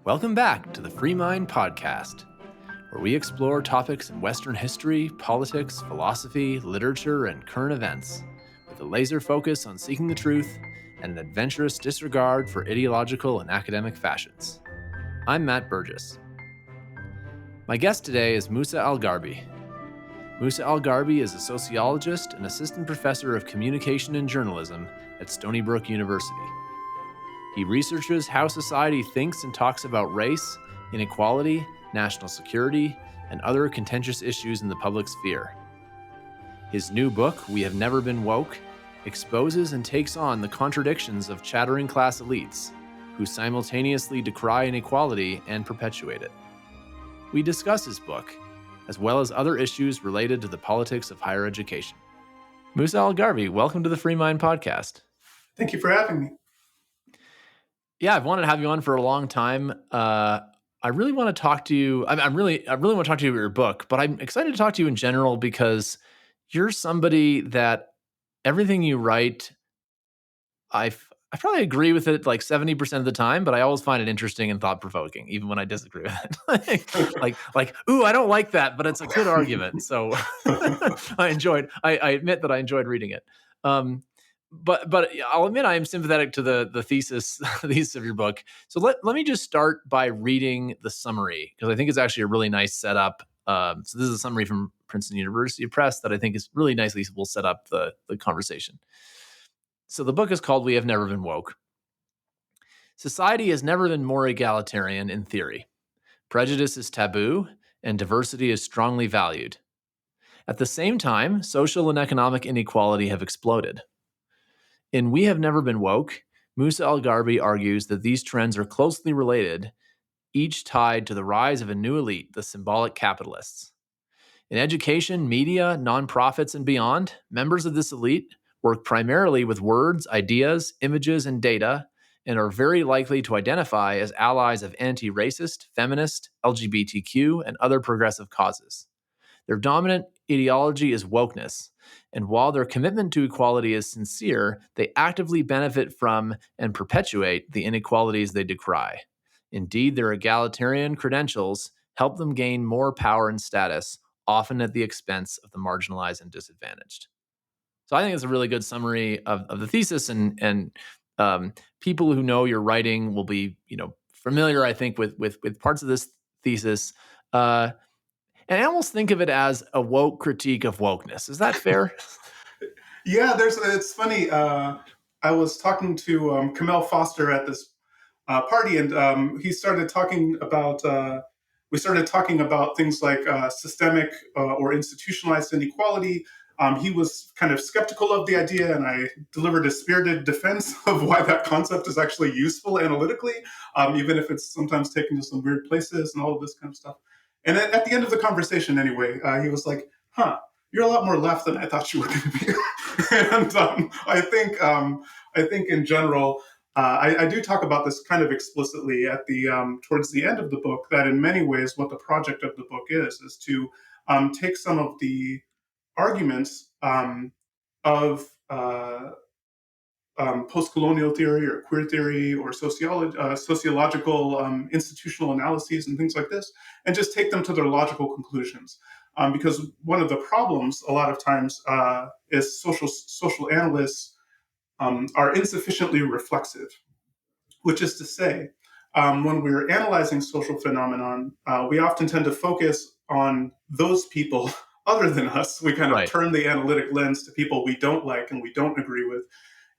Welcome back to the Free Mind Podcast, where we explore topics in Western history, politics, philosophy, literature, and current events, with a laser focus on seeking the truth and an adventurous disregard for ideological and academic fashions. I'm Matt Burgess. My guest today is Musa al-Gharbi. Musa al-Gharbi is a sociologist and assistant professor of communication and journalism at Stony Brook University. He researches how society thinks and talks about race, inequality, national security, and other contentious issues in the public sphere. His new book, We Have Never Been Woke, exposes and takes on the contradictions of chattering class elites who simultaneously decry inequality and perpetuate it. We discuss his book, as well as other issues related to the politics of higher education. Musa al-Gharbi, welcome to the Free Mind Podcast. Thank you for having me. Yeah, I've wanted to have you on for a long time. I really want to talk to you. I really want to talk to you about your book, but I'm excited to talk to you in general because you're somebody that everything you write, I probably agree with it like 70% of the time, but I always find it interesting and thought-provoking, even when I disagree with it. Ooh, I don't like that, but it's a good argument. So I admit that I enjoyed reading it. But I'll admit I am sympathetic to the thesis of your book. So let me just start by reading the summary, because I think it's actually a really nice setup. So this is a summary from Princeton University Press that I think is really nicely will set up the conversation. So the book is called We Have Never Been Woke. Society has never been more egalitarian in theory. Prejudice is taboo, and diversity is strongly valued. At the same time, social and economic inequality have exploded. In We Have Never Been Woke, Musa al-Gharbi argues that these trends are closely related, each tied to the rise of a new elite, the symbolic capitalists. In education, media, nonprofits, and beyond, members of this elite work primarily with words, ideas, images, and data, and are very likely to identify as allies of anti-racist, feminist, LGBTQ, and other progressive causes. Their dominant ideology is wokeness, and while their commitment to equality is sincere, they actively benefit from and perpetuate the inequalities they decry. Indeed, their egalitarian credentials help them gain more power and status, often at the expense of the marginalized and disadvantaged. So I think it's a really good summary of the thesis, and people who know your writing will be, familiar, I think, with parts of this thesis. And I almost think of it as a woke critique of wokeness. Is that fair? Yeah, it's funny. I was talking to Kamel Foster at this party, and he started talking about. We started talking about things like systemic or institutionalized inequality. He was kind of skeptical of the idea, and I delivered a spirited defense of why that concept is actually useful analytically, even if it's sometimes taken to some weird places and all of this kind of stuff. And at the end of the conversation, anyway, he was like, you're a lot more left than I thought you were going to be. And I think in general, I do talk about this kind of explicitly at the towards the end of the book, that in many ways what the project of the book is to take some of the arguments of post-colonial theory or queer theory or sociological institutional analyses and things like this, and just take them to their logical conclusions. Because one of the problems a lot of times is social analysts are insufficiently reflexive, which is to say, when we're analyzing social phenomenon, we often tend to focus on those people other than us. We kind of turn the analytic lens to people we don't like and we don't agree with.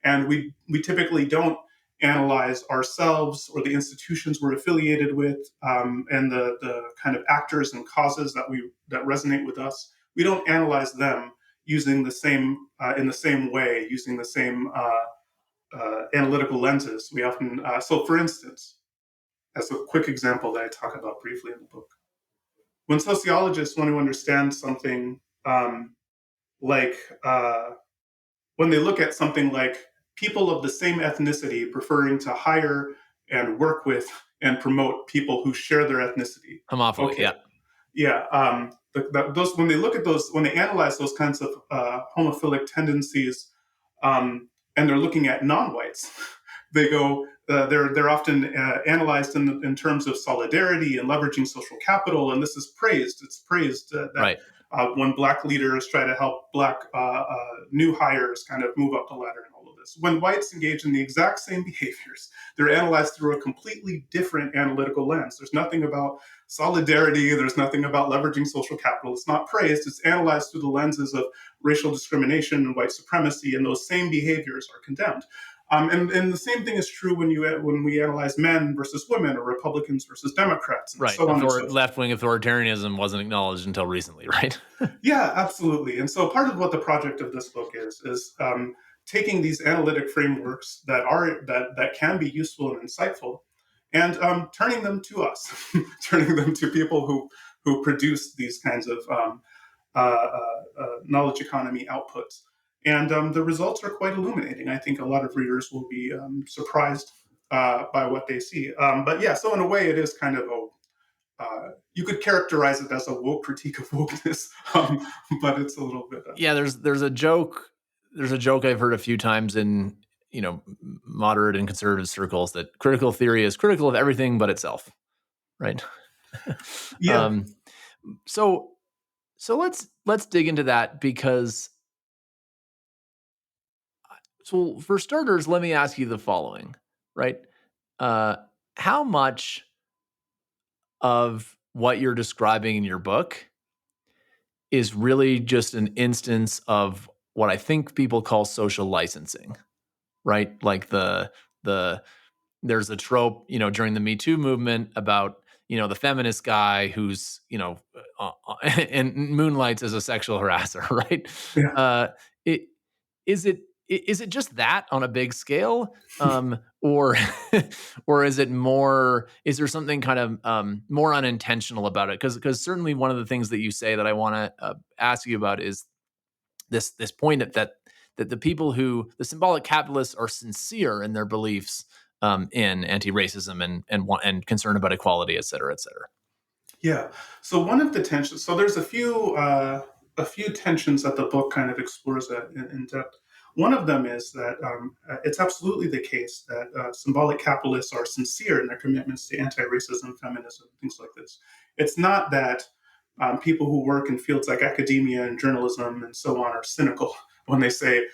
And we typically don't analyze ourselves or the institutions we're affiliated with, and the kind of actors and causes that resonate with us. We don't analyze them using the same in the same way, using the same analytical lenses. We often so, for instance, as a quick example that I talk about briefly in the book, when sociologists want to understand something when they look at something like people of the same ethnicity preferring to hire and work with and promote people who share their ethnicity. Homophily, okay. Yeah. Those when they look at those, when they analyze those kinds of homophilic tendencies, and they're looking at non-whites, they go, they're often analyzed in terms of solidarity and leveraging social capital, and this is praised. It's praised that Right. when black leaders try to help black new hires kind of move up the ladder and all of this. When whites engage in the exact same behaviors, they're analyzed through a completely different analytical lens. There's nothing about solidarity. There's nothing about leveraging social capital. It's not praised. It's analyzed through the lenses of racial discrimination and white supremacy, and those same behaviors are condemned. And the same thing is true when we analyze men versus women or Republicans versus Democrats and Right. so on and so forth. Left wing authoritarianism wasn't acknowledged until recently, right? Yeah, absolutely. And so part of what the project of this book is taking these analytic frameworks that can be useful and insightful, and turning them to us, turning them to people who produce these kinds of knowledge economy outputs. And the results are quite illuminating. I think a lot of readers will be surprised by what they see. But yeah, so in a way, it is kind of you could characterize it as a woke critique of wokeness, but it's a little bit. Yeah, there's a joke. There's a joke I've heard a few times in moderate and conservative circles that critical theory is critical of everything but itself, right? Yeah. um, so let's dig into that because so for starters, let me ask you the following, right? Uh, how much of what you're describing in your book is really just an instance of what I think people call social licensing, right? Like the there's a trope, during the Me Too movement about the feminist guy who's and moonlights as a sexual harasser, right? Yeah. Uh, it is it is it just that on a big scale, or or is it more? Is there something kind of more unintentional about it? Because certainly one of the things that you say that I want to ask you about is this point that the symbolic capitalists are sincere in their beliefs in anti-racism and concern about equality, et cetera, et cetera. Yeah. So one of the tensions. So there's a few tensions that the book kind of explores that in depth. One of them is that it's absolutely the case that symbolic capitalists are sincere in their commitments to anti-racism, feminism, things like this. It's not that people who work in fields like academia and journalism and so on are cynical when they say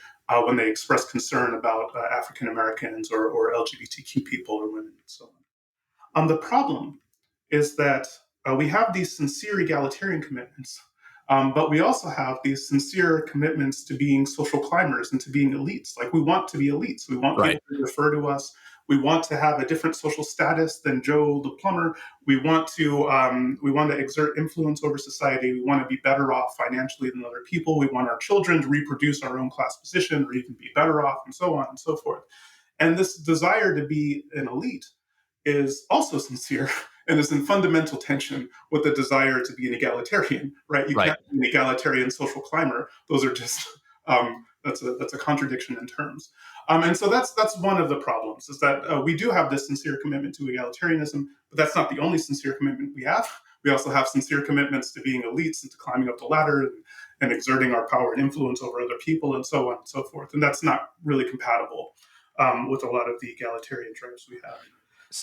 when they express concern about African Americans or LGBTQ people or women and so on. The problem is that we have these sincere egalitarian commitments, but we also have these sincere commitments to being social climbers and to being elites. Like we want to be elites. We want people Right. to refer to us. We want to have a different social status than Joe the plumber. We want to exert influence over society. We want to be better off financially than other people. We want our children to reproduce our own class position or even be better off, and so on and so forth. And this desire to be an elite is also sincere and is in fundamental tension with the desire to be an egalitarian, right? You Right. can't be an egalitarian social climber. Those are just that's a contradiction in terms. And so that's one of the problems is that we do have this sincere commitment to egalitarianism, but that's not the only sincere commitment we have. We also have sincere commitments to being elites and to climbing up the ladder and exerting our power and influence over other people and so on and so forth. And that's not really compatible with a lot of the egalitarian drives we have.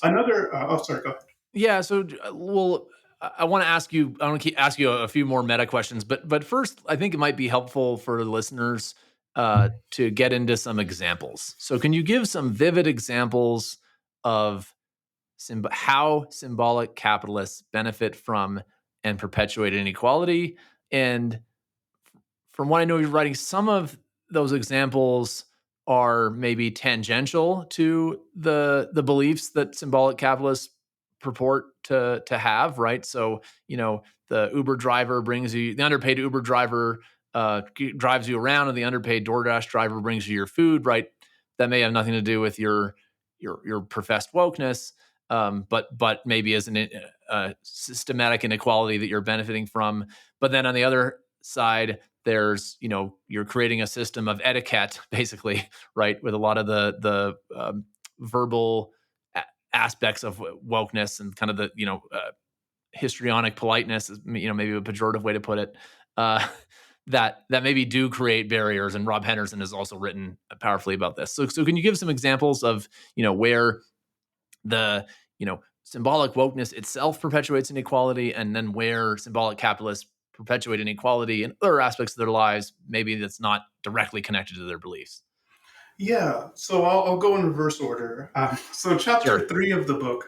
Another, oh, sorry, go ahead. Yeah. So, well, I want to ask you. I want to ask you a few more meta questions, but first, I think it might be helpful for the listeners to get into some examples. So, can you give some vivid examples of how symbolic capitalists benefit from and perpetuate inequality? And from what I know, you're writing, some of those examples are maybe tangential to the beliefs that symbolic capitalists purport to have, right? So, the Uber driver the underpaid Uber driver drives you around, and the underpaid DoorDash driver brings you your food, right? That may have nothing to do with your professed wokeness, but maybe as a systematic inequality that you're benefiting from. But then on the other side, there's you're creating a system of etiquette, basically, right, with a lot of the verbal aspects of wokeness and kind of the histrionic politeness is maybe a pejorative way to put it, uh, that maybe do create barriers. And Rob Henderson has also written powerfully about this. So can you give some examples of where the, symbolic wokeness itself perpetuates inequality, and then where symbolic capitalists perpetuate inequality in other aspects of their lives, maybe that's not directly connected to their beliefs. Yeah, so I'll go in reverse order. So chapter Sure. 3 of the book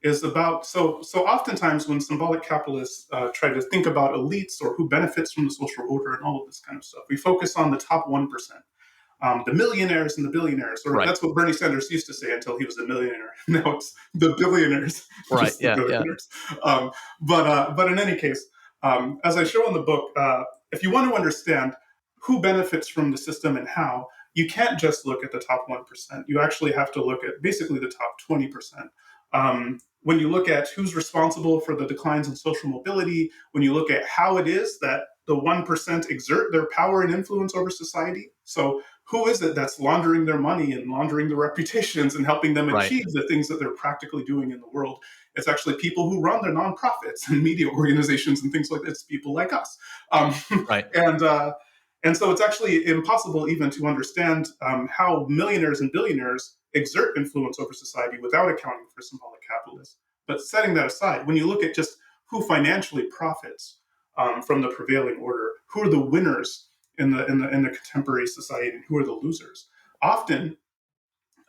is about so oftentimes when symbolic capitalists try to think about elites or who benefits from the social order and all of this kind of stuff, we focus on the top 1%. The millionaires and the billionaires, or Right. that's what Bernie Sanders used to say until he was a millionaire. Now it's the billionaires, Right. just the Yeah. Yeah. billionaires. But in any case, as I show in the book, if you want to understand who benefits from the system and how, you can't just look at the top 1%. You actually have to look at basically the top 20%. When you look at who's responsible for the declines in social mobility, when you look at how it is that the 1% exert their power and influence over society. So, who is it that's laundering their money and laundering their reputations and helping them Right. achieve the things that they're practically doing in the world? It's actually people who run their nonprofits and media organizations and things like that. It's people like us. Um, Right. and uh, and so it's actually impossible even to understand how millionaires and billionaires exert influence over society without accounting for symbolic capitalists. But setting that aside, when you look at just who financially profits from the prevailing order, who are the winners in the contemporary society, and who are the losers? Often,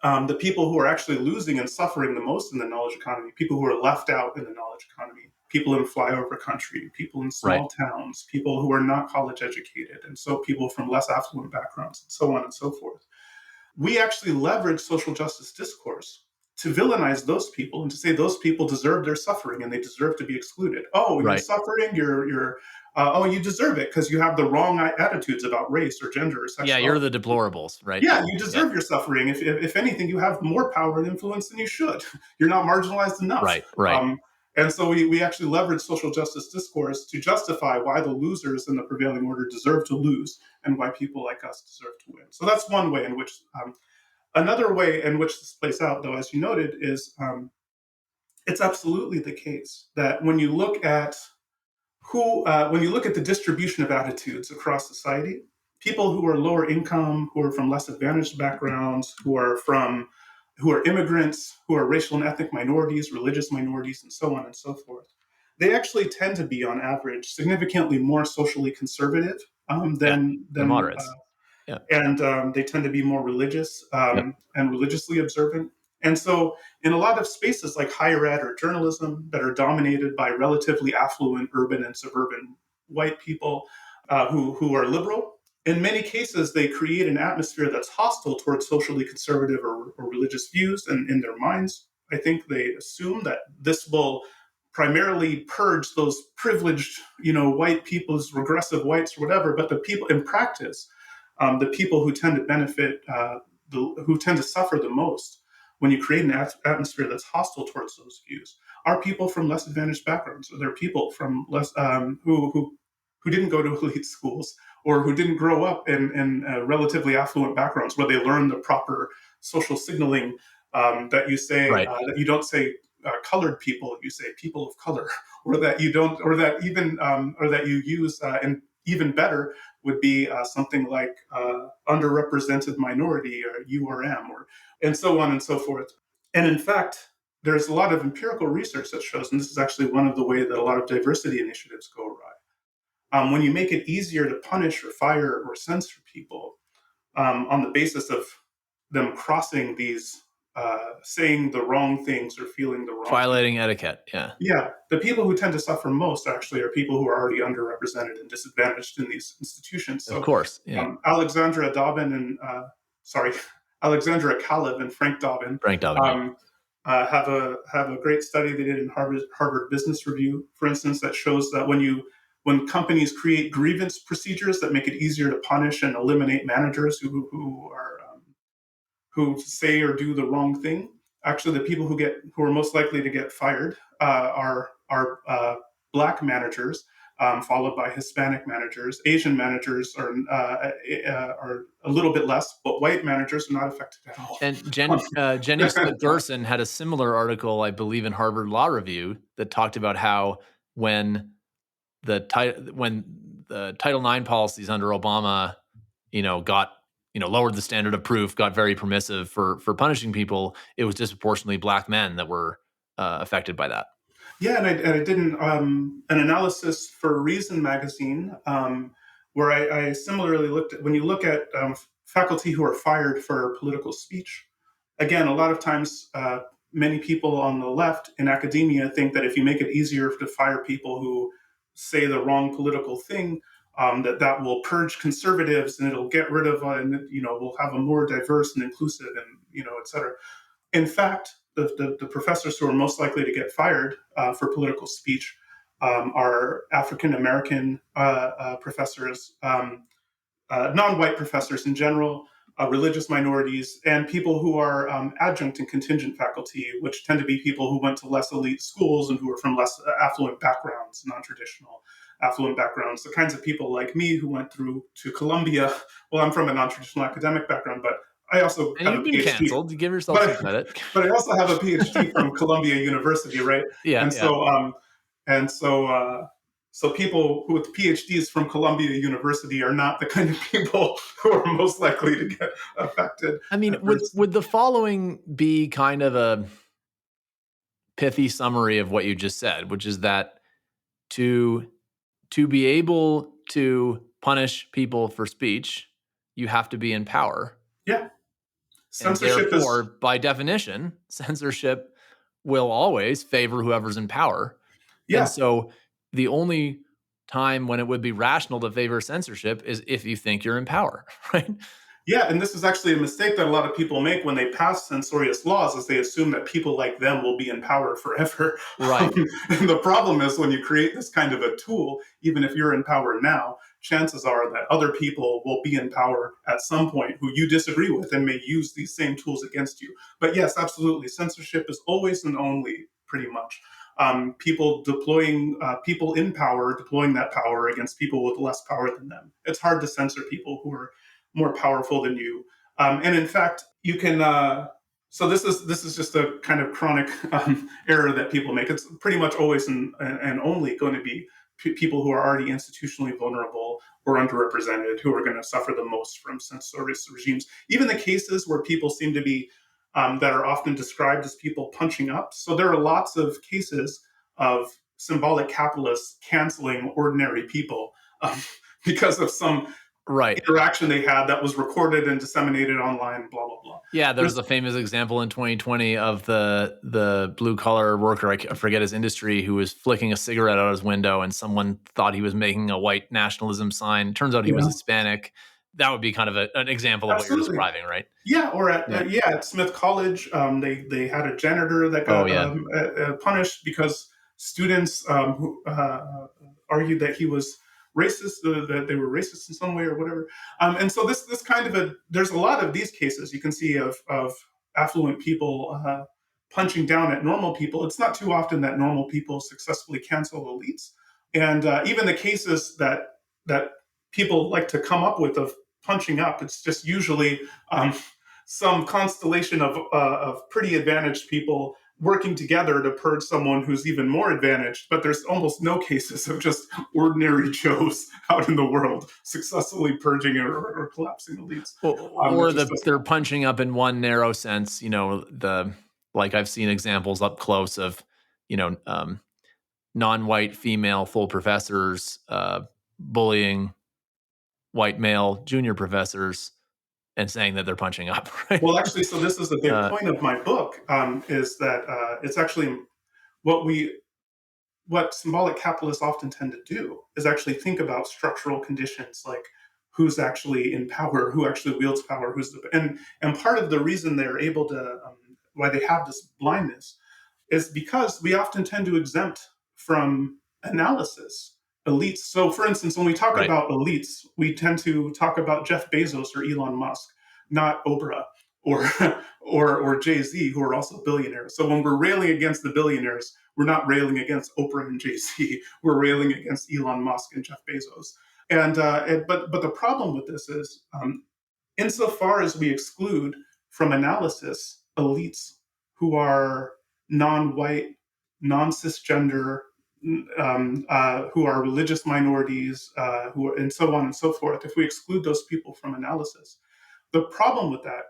the people who are actually losing and suffering the most in the knowledge economy, people who are left out in the knowledge economy, people in flyover country, people in Right. small towns, people who are not college educated, and so people from less affluent backgrounds, and so on and so forth. We actually leverage social justice discourse to villainize those people and to say those people deserve their suffering and they deserve to be excluded. Oh, you're Right. suffering. Oh, you deserve it because you have the wrong attitudes about race or gender or Yeah. You're sexuality. the deplorables, right? Yeah, you Yeah. deserve your suffering. If anything, you have more power and influence than you should. You're not marginalized enough. Right. Right. And so we actually leverage social justice discourse to justify why the losers in the prevailing order deserve to lose and why people like us deserve to win. So that's one way in which another way in which this plays out, though, as you noted, is it's absolutely the case that when you look at the distribution of attitudes across society, people who are lower income, who are from less advantaged backgrounds, who are immigrants, who are racial and ethnic minorities, religious minorities, and so on and so forth, they actually tend to be, on average, significantly more socially conservative Yeah. than The than moderates. Yeah. and they tend to be more religious Yep. and religiously observant. And so, in a lot of spaces like higher ed or journalism that are dominated by relatively affluent urban and suburban white people who are liberal, in many cases, they create an atmosphere that's hostile towards socially conservative or religious views. And in their minds, I think they assume that this will primarily purge those privileged, white people's regressive whites or whatever. But the people in practice, the people who tend to benefit, who tend to suffer the most when you create an atmosphere that's hostile towards those views, are people from less advantaged backgrounds. Or they're people from less who didn't go to elite schools or who didn't grow up in relatively affluent backgrounds where they learn the proper social signaling that you say Right. that you don't say colored people, you say people of color, or that you don't, or that you use, and even better would be something like underrepresented minority or URM, or and so on and so forth. And in fact, there's a lot of empirical research that shows, and this is actually one of the ways that a lot of diversity initiatives go awry. When you make it easier to punish or fire or censor people on the basis of them crossing these, saying the wrong things or feeling the wrong things. Violating etiquette. Yeah. Yeah, the people who tend to suffer most actually are people who are already underrepresented and disadvantaged in these institutions. Of So course. Yeah. Alexandra Dobbin and sorry, Alexandra Kalev and Frank Dobbin Frank Dobbin. Yeah. have a great study they did in Harvard Business Review, for instance, that shows that when companies create grievance procedures that make it easier to punish and eliminate managers who say or do the wrong thing, actually the people who are most likely to get fired are black managers, followed by Hispanic managers. Asian managers are a little bit less, but white managers are not affected at all. And Jenny Gerson had a similar article, I believe, in Harvard Law Review that talked about how when when the Title IX policies under Obama, got lowered the standard of proof, got very permissive for punishing people, it was disproportionately black men that were affected by that. Yeah, and I did an analysis for Reason magazine, where I similarly looked at, when you look at faculty who are fired for political speech, again, a lot of times, many people on the left in academia think that if you make it easier to fire people who say the wrong political thing, that will purge conservatives and it'll get rid of, and we'll have a more diverse and inclusive and et cetera. In fact, the professors who are most likely to get fired for political speech are African American professors, non-white professors in general, religious minorities, and people who are adjunct and contingent faculty, which tend to be people who went to less elite schools and who are from less affluent backgrounds, non-traditional affluent backgrounds. The kinds of people like me who went through to Columbia. Well, I'm from a non-traditional academic background, but I also And have a you've been PhD. canceled. You give yourself some But credit. but I also have a PhD from Columbia University, right? Yeah, And yeah. so and so so people who with PhDs from Columbia University are not the kind of people who are most likely to get affected I mean, adversely. would the following be kind of a pithy summary of what you just said, which is that to to be able to punish people for speech, you have to be in power. Yeah, And censorship therefore, is by definition, censorship will always favor whoever's in power. And yeah. so the only time when it would be rational to favor censorship is if you think you're in power, right? Yeah, and this is actually a mistake that a lot of people make when they pass censorious laws, is they assume that people like them will be in power forever. Right. And the problem is when you create this kind of a tool, even if you're in power now, chances are that other people will be in power at some point who you disagree with and may use these same tools against you. But yes, absolutely, censorship is always and only pretty much people in power deploying that power against people with less power than them. It's hard to censor people who are more powerful than you. And in fact, you can. So this is just a kind of chronic error that people make. It's pretty much always and only going to be people who are already institutionally vulnerable or underrepresented who are going to suffer the most from censorious regimes. Even the cases where people seem to be that are often described as people punching up. So there are lots of cases of symbolic capitalists canceling ordinary people um, because of some Right. interaction they had that was recorded and disseminated online, blah, blah, blah. Yeah, there was There's a famous example in 2020 of the blue collar worker, I forget his industry, who was flicking a cigarette out his window, and someone thought he was making a white nationalism sign. Turns out he was Yeah, Hispanic. That would be kind of an example of what you're absolutely. describing, right? Yeah, or at Yeah. at Smith College, they had a janitor that Oh got yeah. punished because students who argued that he was racist, that they were racist in some way or whatever. And so this kind of there's a lot of these cases you can see of affluent people punching down at normal people. It's not too often that normal people successfully cancel elites, and even the cases that people like to come up with of punching up, it's just usually um, some constellation of pretty advantaged people working together to purge someone who's even more advantaged. But there's almost no cases of just ordinary Joes out in the world successfully purging or collapsing elites. It Or just doesn't they're happen. punching up in one narrow sense. The like I've seen examples up close of you know um, non-white female full professors bullying white male junior professors and saying that they're punching up, right? Well, actually, so this is a big Uh, point of my book, is that it's actually what we what symbolic capitalists often tend to do is actually think about structural conditions like who's actually in power, who actually wields power, and part of the reason they're able to why they have this blindness is because we often tend to exempt from analysis elites. So, for instance, when we talk right. about elites, we tend to talk about Jeff Bezos or Elon Musk, not Oprah or or Jay Z, who are also billionaires. So, when we're railing against the billionaires, we're not railing against Oprah and Jay Z. We're railing against Elon Musk and Jeff Bezos. But the problem with this is, insofar as we exclude from analysis elites who are non-white, non-cisgender, who are religious minorities, and so on and so forth. If we exclude those people from analysis, The problem with that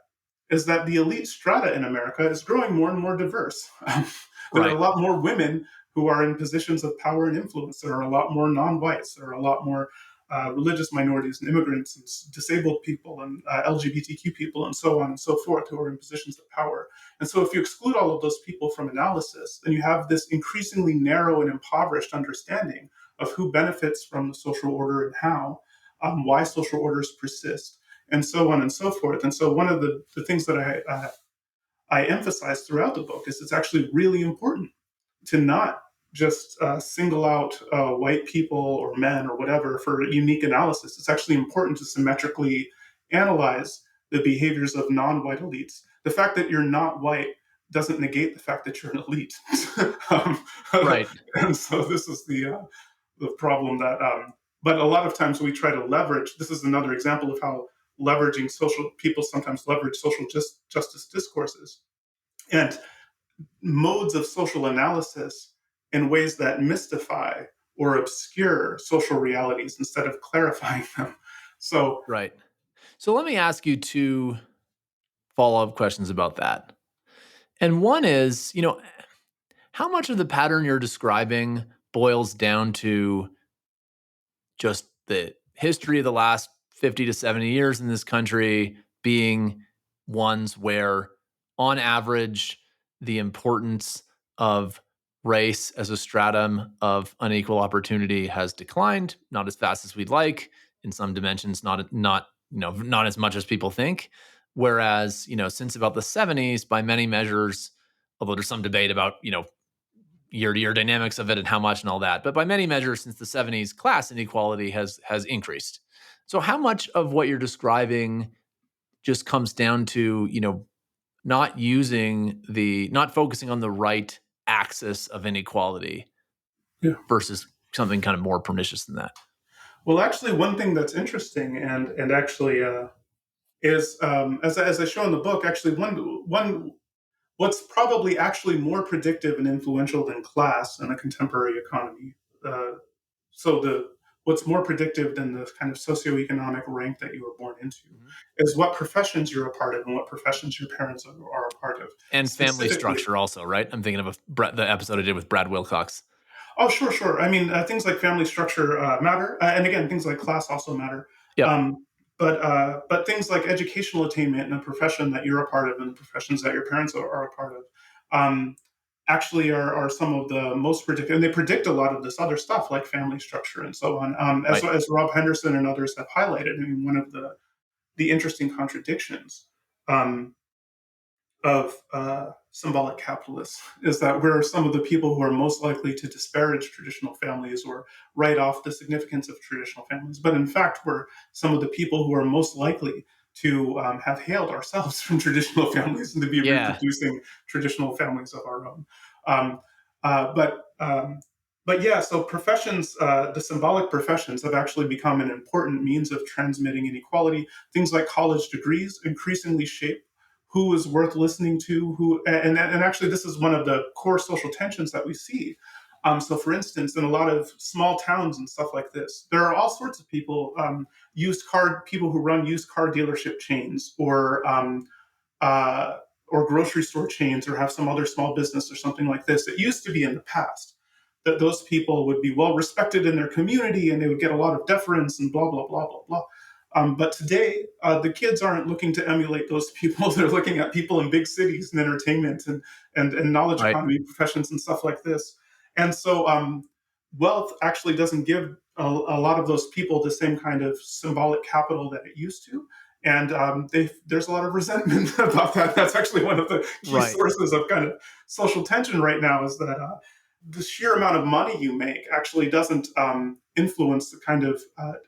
is that the elite strata in America is growing more and more diverse. There are a Right. lot more women who are in positions of power and influence. There are a lot more non-whites. There are a lot more religious minorities and immigrants and disabled people and LGBTQ people and so on and so forth who are in positions of power. And so, if you exclude all of those people from analysis, then you have this increasingly narrow and impoverished understanding of who benefits from the social order and how, why social orders persist, and so on and so forth. And so, one of the things that I emphasize throughout the book is it's actually really important to not just single out white people or men or whatever for unique analysis. It's actually important to symmetrically analyze the behaviors of non-white elites. The fact that you're not white doesn't negate the fact that you're an elite. um, Right. and so this is the problem that. But a lot of times we try to leverage. This is another example of how leveraging social people sometimes leverage social justice discourses and modes of social analysis in ways that mystify or obscure social realities instead of clarifying them. So, Right. So let me ask you two follow-up questions about that. And one is, how much of the pattern you're describing boils down to just the history of the last 50 to 70 years in this country being ones where, on average, the importance of race as a stratum of unequal opportunity has declined, not as fast as we'd like, in some dimensions, not as much as people think. Whereas, since about the 70s, by many measures, although there's some debate about, year to year dynamics of it and how much and all that. But by many measures, since the 70s, class inequality has increased. So how much of what you're describing just comes down to, not focusing on the right axis of inequality yeah. versus something kind of more pernicious than that? Well, actually, one thing that's interesting and actually is as I show in the book, actually one what's probably actually more predictive and influential than class in a contemporary economy. Uh, so the what's more predictive than the kind of socioeconomic rank that you were born into Mhm. is what professions you're a part of and what professions your parents are a part of. And family Specifically, structure also, right? I'm thinking of the episode I did with Brad Wilcox. oh, sure, sure. I mean, things like family structure matter, and again, things like class also matter. Yep. But things like educational attainment and a profession that you're a part of, and the professions that your parents are a part of, um, actually are some of the most predictive, and they predict a lot of this other stuff like family structure and so on. Right. As Rob Henderson and others have highlighted, I mean, one of the interesting contradictions. Um, of symbolic capitalists is that we're some of the people who are most likely to disparage traditional families or write off the significance of traditional families. But in fact, we're some of the people who are most likely to have hailed ourselves from traditional families and to be Yeah. reproducing traditional families of our own. Um, uh, but um, but yeah, so professions, the symbolic professions have actually become an important means of transmitting inequality. Things like college degrees increasingly shape who is worth listening to, and actually this is one of the core social tensions that we see. So for instance, in a lot of small towns and stuff like this, there are all sorts of people, people who run used car dealership chains uh, or grocery store chains or have some other small business or something like this. It used to be in the past that those people would be well respected in their community and they would get a lot of deference and blah, blah, blah, blah, blah. But today, the kids aren't looking to emulate those people. They're looking at people in big cities and entertainment and knowledge Right. economy professions and stuff like this. And so wealth actually doesn't give a lot of those people the same kind of symbolic capital that it used to. And there's a lot of resentment about that. That's actually one of the key Right. sources of kind of social tension right now is that the sheer amount of money you make actually doesn't influence the kind of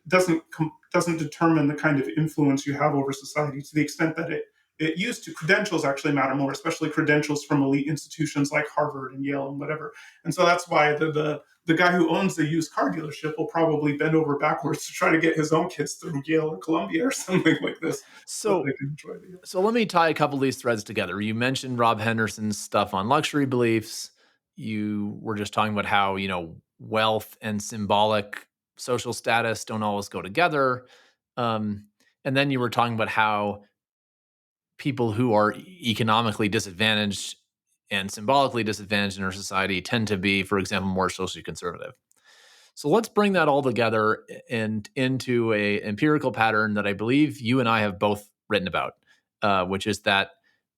doesn't determine the kind of influence you have over society to the extent that it used to. Credentials actually matter more, especially credentials from elite institutions like Harvard and Yale and whatever. And so that's why the guy who owns the used car dealership will probably bend over backwards to try to get his own kids through Yale or Columbia or something like this so that they So can enjoy the. So let me tie a couple of these threads together. You mentioned Rob Henderson's stuff on luxury beliefs. You were just talking about how, wealth and symbolic social status don't always go together. Um, and then you were talking about how people who are economically disadvantaged and symbolically disadvantaged in our society tend to be, for example, more socially conservative. So let's bring that all together and into a empirical pattern that I believe you and I have both written about, which is that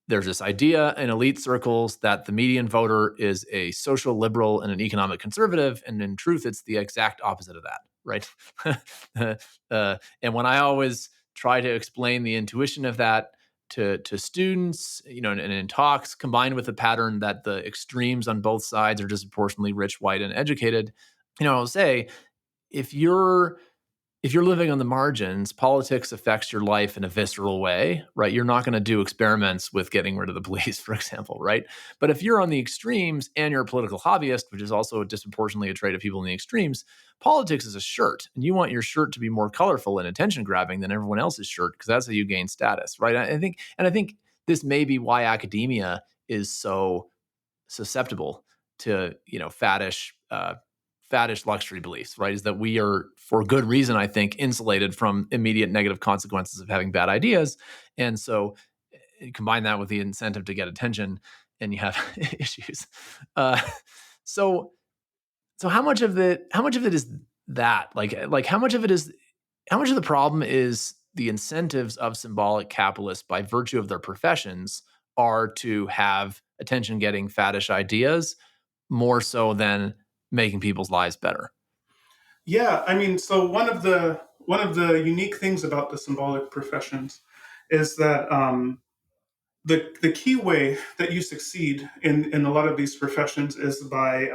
there's this idea in elite circles that the median voter is a social liberal and an economic conservative, and in truth, it's the exact opposite of that, right? And when I always try to explain the intuition of that to students, and in talks, combined with the pattern that the extremes on both sides are disproportionately rich, white, and educated, I'll say if you're living on the margins, politics affects your life in a visceral way, right? You're not going to do experiments with getting rid of the police, for example, right? But if you're on the extremes and you're a political hobbyist, which is also disproportionately a trait of people in the extremes, politics is a shirt, and you want your shirt to be more colorful and attention grabbing than everyone else's shirt because that's how you gain status, right? I think this may be why academia is so susceptible to faddish luxury beliefs, right? Is that we are, for good reason, I think, insulated from immediate negative consequences of having bad ideas. And so combine that with the incentive to get attention and you have issues. Uh, so so how much of it is that? Like how much of the problem is the incentives of symbolic capitalists by virtue of their professions are to have attention getting faddish ideas more so than making people's lives better. Yeah, I mean, so one of the unique things about the symbolic professions is that the key way that you succeed in a lot of these professions is by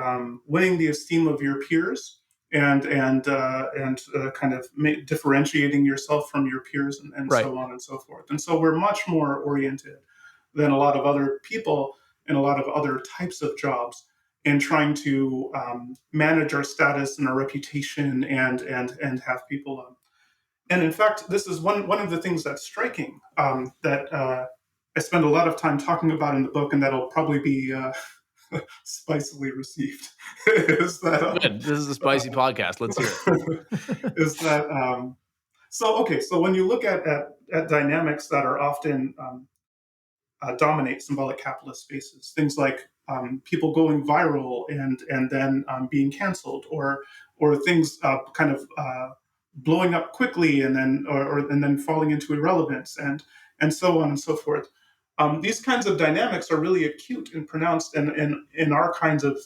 winning the esteem of your peers and kind of differentiating yourself from your peers and Right. so on and so forth. And so we're much more oriented than a lot of other people in a lot of other types of jobs in trying to manage our status and our reputation and have people and in fact, this is one of the things that's striking that I spend a lot of time talking about in the book, and that'll probably be spicily received. is that Good. This is a spicy podcast. Let's hear is it. that so okay? So when you look at dynamics that are often dominate symbolic capitalist spaces. Things like people going viral and then being canceled, or things kind of blowing up quickly and then falling into irrelevance, and so on and so forth. These kinds of dynamics are really acute and pronounced in our kinds of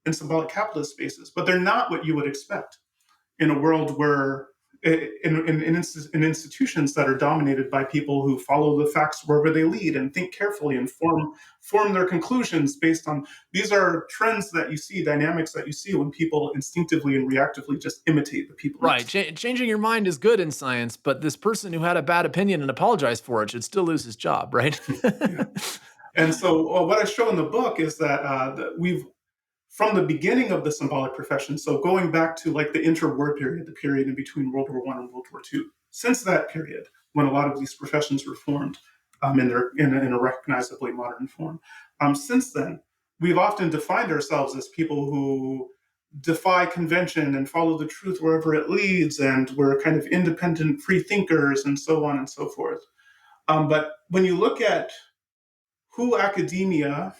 in symbolic capitalist spaces, but they're not what you would expect in a world where in institutions that are dominated by people who follow the facts wherever they lead and think carefully and form their conclusions based on these are trends that you see, dynamics that you see when people instinctively and reactively just imitate the people Right. next to Changing your mind is good in science, but this person who had a bad opinion and apologized for it should still lose his job, right? them. Yeah. And so what I show in the book is that we've from the beginning of the symbolic profession, so going back to like the interwar period, the period in between World War I and World War II, since that period, when a lot of these professions were formed in a recognizably modern form, since then, we've often defined ourselves as people who defy convention and follow the truth wherever it leads, and we're kind of independent free thinkers, and so on and so forth. But when you look at who academia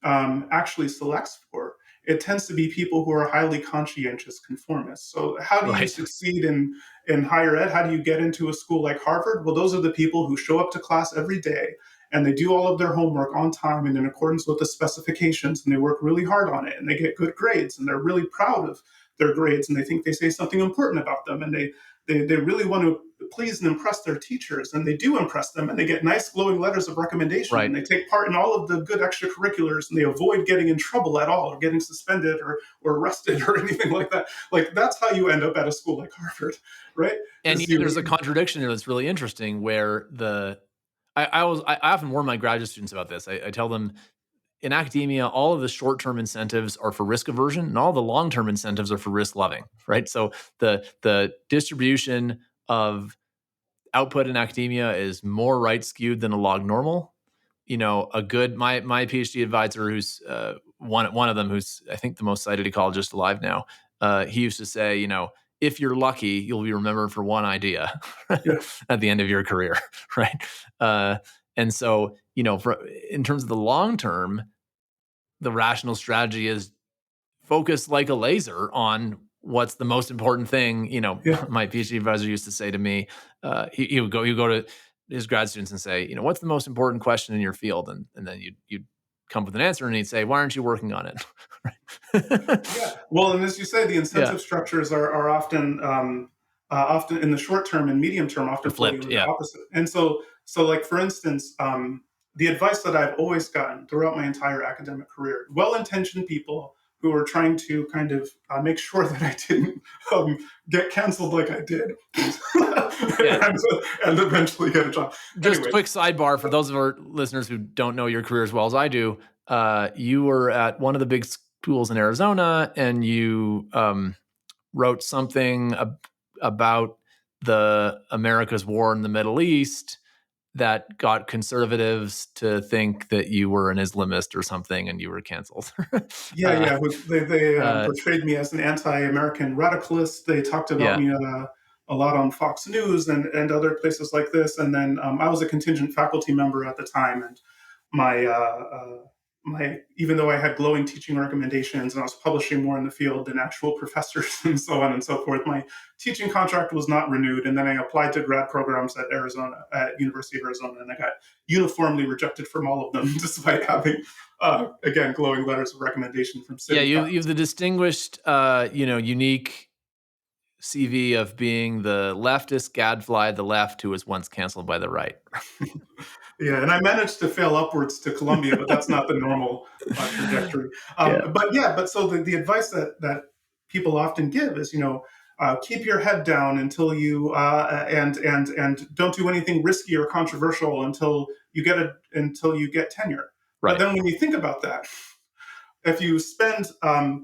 actually selects for, it tends to be people who are highly conscientious conformists. So, how do you Right. succeed in higher ed? How do you get into a school like Harvard? Well, those are the people who show up to class every day and they do all of their homework on time and in accordance with the specifications, and they work really hard on it and they get good grades and they're really proud of their grades and they think they say something important about them, and they really want to please and impress their teachers, and they do impress them, and they get nice glowing letters of recommendation, and Right. they take part in all of the good extracurriculars, and they avoid getting in trouble at all or getting suspended or arrested or anything like that. Like that's how you end up at a school like Harvard, right? And Is yet you there's a contradiction here that's really interesting where I often warn my graduate students about this. I tell them in academia, all of the short-term incentives are for risk aversion, and all the long-term incentives are for risk loving, right? So the distribution of output in academia is more right skewed than a log normal. A good my PhD advisor, who's one of them, who's I think the most cited ecologist alive now. He used to say, if you're lucky, you'll be remembered for one idea Yeah. at the end of your career, right? And so, in terms of the long term, the rational strategy is focus like a laser on what's the most important thing. Yeah. My PhD advisor used to say to me, he would go to his grad students and say, what's the most important question in your field? And then you'd come up with an answer, and he'd say, why aren't you working on it? Yeah. Well, and as you say, the Yeah. incentive structures are often often in the short term and medium term They're often flow you flipped. in the Yeah. opposite. And so like for instance, the advice that I've always gotten throughout my entire academic career, well-intentioned people who are trying to kind of make sure that I didn't get canceled like I did, Yeah. and eventually get a job. Just Anyway, quick sidebar for those of our listeners who don't know your career as well as I do. You were at one of the big schools in Arizona, and you wrote something about the America's war in the Middle East that got conservatives to think that you were an Islamist or something, and you were canceled. yeah, uh, yeah. They uh, portrayed me as an anti-American radicalist. They talked about yeah, me a lot on Fox News and other places like this. And then I was a contingent faculty member at the time, and my my even though I had glowing teaching recommendations and I was publishing more in the field than actual professors and so on and so forth, my teaching contract was not renewed. And then I applied to grad programs at University of Arizona, and I got uniformly rejected from all of them, despite having again glowing letters of recommendation from yeah. sitting You have faculty. the distinguished, unique CV of being the leftist gadfly of the left who was once canceled by the right. Yeah, and I managed to fail upwards to Columbia, but that's not the normal trajectory. Yeah. But yeah, but so the advice that people often give is, keep your head down until you and don't do anything risky or controversial until you get tenure. But Right. then when you think about that, if you spend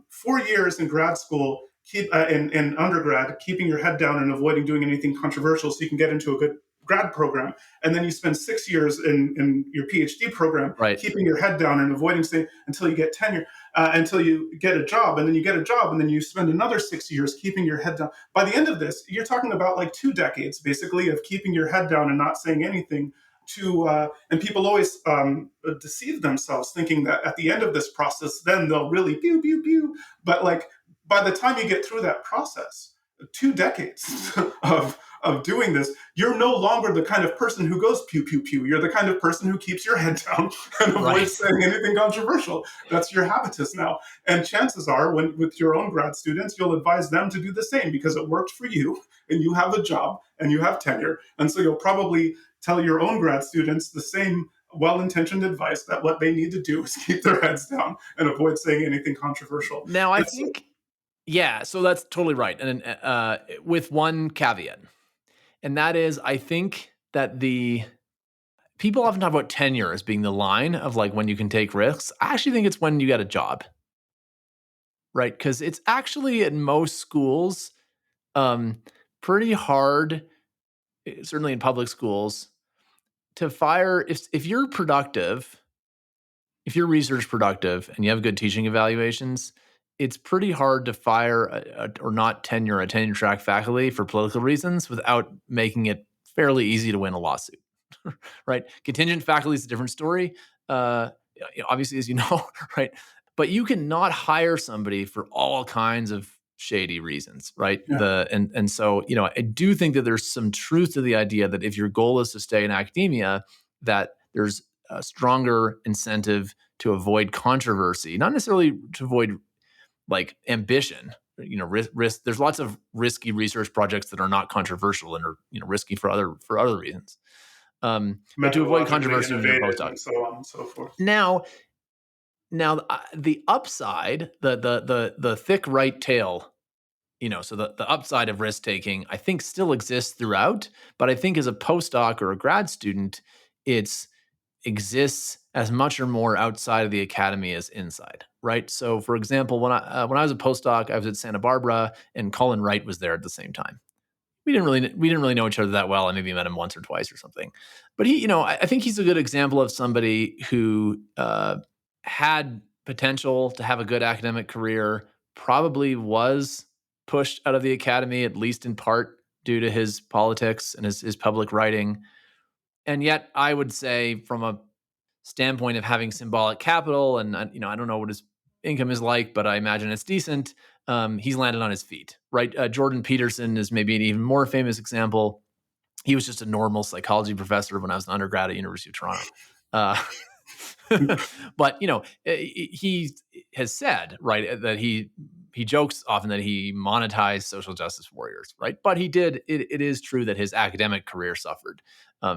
4 years in grad school, in undergrad, keeping your head down and avoiding doing anything controversial so you can get into a good grad program, and then you spend 6 years in your PhD program, Right. keeping your head down and avoiding staying until you get tenure, until you get a job, and then you get a job, and then you spend another 6 years keeping your head down. By the end of this, you're talking about like 2 decades, basically, of keeping your head down and not saying anything and people always deceive themselves thinking that at the end of this process then they'll really pew pew pew, but like by the time you get through that process, 2 decades of doing this, you're no longer the kind of person who goes pew pew pew. You're the kind of person who keeps your head down and Right. avoids saying anything controversial. That's your habitus now, and chances are when with your own grad students you'll advise them to do the same because it worked for you and you have a job and you have tenure, and so you'll probably tell your own grad students the same well-intentioned advice that what they need to do is keep their heads down and avoid saying anything controversial. Now, I It's think, yeah, so that's totally right. And with one caveat, and that is, I think that the people often talk about tenure as being the line of like when you can take risks. I actually think it's when you get a job, right? Because it's actually in most schools um, pretty hard, certainly in public schools, to fire if you're productive, if you're research productive and you have good teaching evaluations, it's pretty hard to fire or not tenure a tenure track faculty for political reasons without making it fairly easy to win a lawsuit. Right? Contingent faculty is a different story. Obviously, as you know, right? But you cannot hire somebody for all kinds of shady reasons, right? yeah, And so, I do think that there's some truth to the idea that if your goal is to stay in academia, that there's a stronger incentive to avoid controversy, not necessarily to avoid like ambition. Risk. There's lots of risky research projects that are not controversial and are risky for other reasons. But to avoid methodologically controversy when you're a innovative postdoc. and so on and so forth. Now, the upside, the thick right tail, so the upside of risk taking, I think still exists throughout. But I think as a postdoc or a grad student, it's exists as much or more outside of the academy as inside, right? So, for example, when I was a postdoc, I was at Santa Barbara, and Colin Wright was there at the same time. We didn't really know each other that well. I maybe met him once or twice or something, but he, I think he's a good example of somebody who had potential to have a good academic career. Probably was pushed out of the academy, at least in part due to his politics and his public writing. And yet I would say, from a standpoint of having symbolic capital, and I don't know what his income is like, but I imagine it's decent. He's landed on his feet, right? Jordan Peterson is maybe an even more famous example. He was just a normal psychology professor when I was an undergrad at University of Toronto. Uh, but he has said, right, that he jokes often that he monetized social justice warriors, right? But he did. It is true that his academic career suffered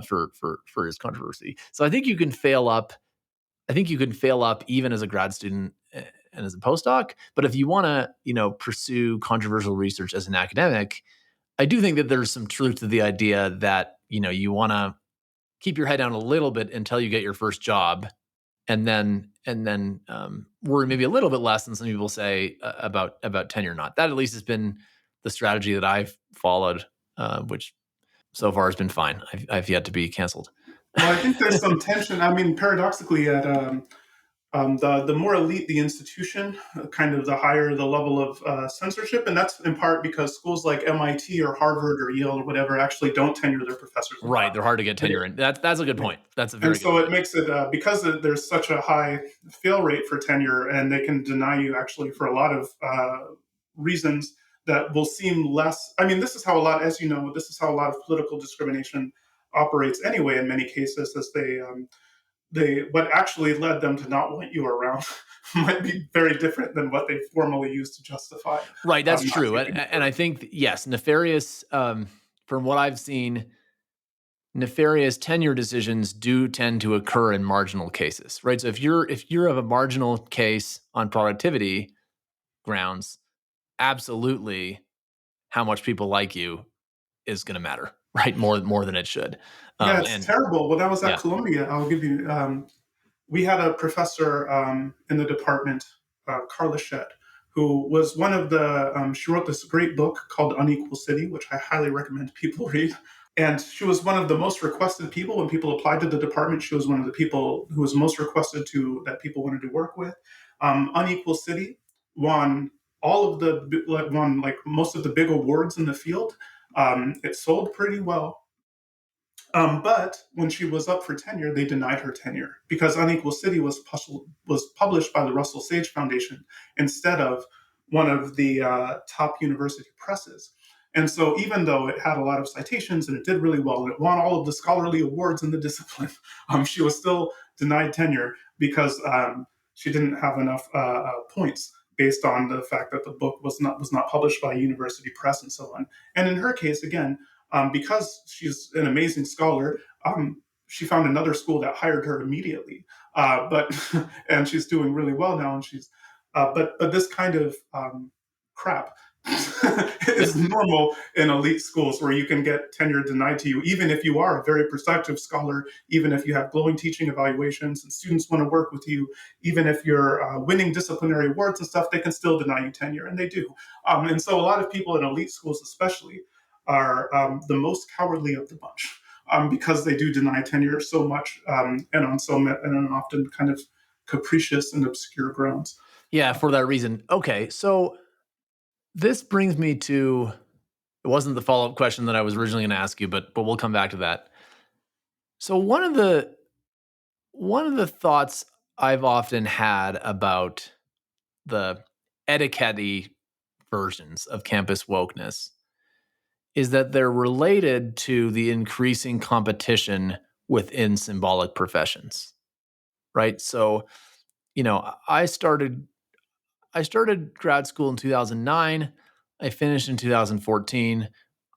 for his controversy. So I think you can fail up. I think you can fail up even as a grad student and as a postdoc. But if you want to, pursue controversial research as an academic, I do think that there's some truth to the idea that you want to keep your head down a little bit until you get your first job, and then worry maybe a little bit less than some people say about tenure or not. That at least has been the strategy that I've followed, which so far has been fine. I've yet to be canceled. Well, I think there's some tension. I mean, paradoxically, at the more elite the institution, kind of the higher the level of censorship, and that's in part because schools like MIT or Harvard or Yale or whatever actually don't tenure their professors a Right, lot. they're hard to get tenure in. That's a good point. That's a And very good so it point. makes it because there's such a high fail rate for tenure, and they can deny you actually for a lot of reasons that will seem less. I mean, this is how a lot, as you know, this is how a lot of political discrimination operates anyway. In many cases, as they what actually led them to not want you around might be very different than what they formally used to justify. Right, that's Not true. taking And I think, yes, nefarious, from what I've seen, nefarious tenure decisions do tend to occur in marginal cases, right? So if you're of a marginal case on productivity grounds, absolutely, how much people like you is going to matter, right? More than it should. Yeah, it's And terrible. When I was at yeah, Columbia, I'll give you. We had a professor in the department, Carla Shedd, who was one of the. She wrote this great book called Unequal City, which I highly recommend people read. And she was one of the most requested people when people applied to the department. She was one of the people who was most requested to that people wanted to work with. Unequal City won all of the won like most of the big awards in the field. It sold pretty well, but when she was up for tenure, they denied her tenure because Unequal City was published by the Russell Sage Foundation instead of one of the top university presses. And so, even though it had a lot of citations and it did really well and it won all of the scholarly awards in the discipline, she was still denied tenure because she didn't have enough points based on the fact that the book was not published by a university press and so on. And in her case, again, because she's an amazing scholar, she found another school that hired her immediately. But and she's doing really well now. And she's but this kind of crap yeah, is normal in elite schools where you can get tenure denied to you, even if you are a very productive scholar, even if you have glowing teaching evaluations and students want to work with you, even if you're winning disciplinary awards and stuff, they can still deny you tenure, and they do. And so a lot of people in elite schools, especially, are the most cowardly of the bunch because they do deny tenure so much and on often kind of capricious and obscure grounds. yeah, for that reason. Okay, so this brings me to, it wasn't the follow-up question that I was originally going to ask you, but we'll come back to that. So one of the thoughts I've often had about the etiquette versions of campus wokeness is that they're related to the increasing competition within symbolic professions, right? So, I started grad school in 2009. I finished in 2014.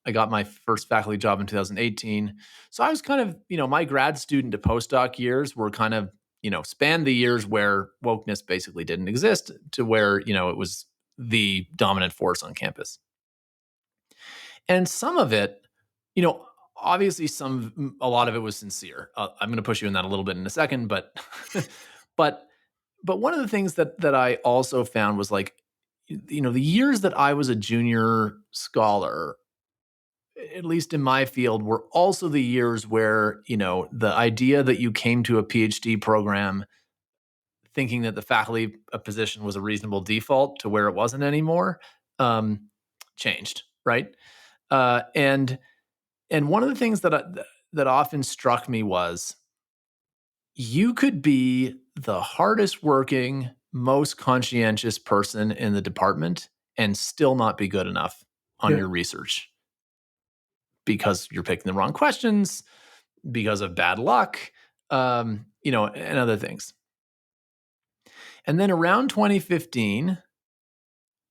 I got my first faculty job in 2018. So I was kind of, my grad student to postdoc years were kind of, spanned the years where wokeness basically didn't exist to where, it was the dominant force on campus. And some of it, you know, obviously a lot of it was sincere. I'm going to push you in that a little bit in a second, but but one of the things that I also found was like, the years that I was a junior scholar, at least in my field, were also the years where, the idea that you came to a PhD program thinking that the faculty position was a reasonable default to where it wasn't anymore. Um, changed, right? And one of the things that often struck me was you could be the hardest working, most conscientious person in the department and still not be good enough on Yeah. your research because you're picking the wrong questions, because of bad luck, and other things. And then around 2015,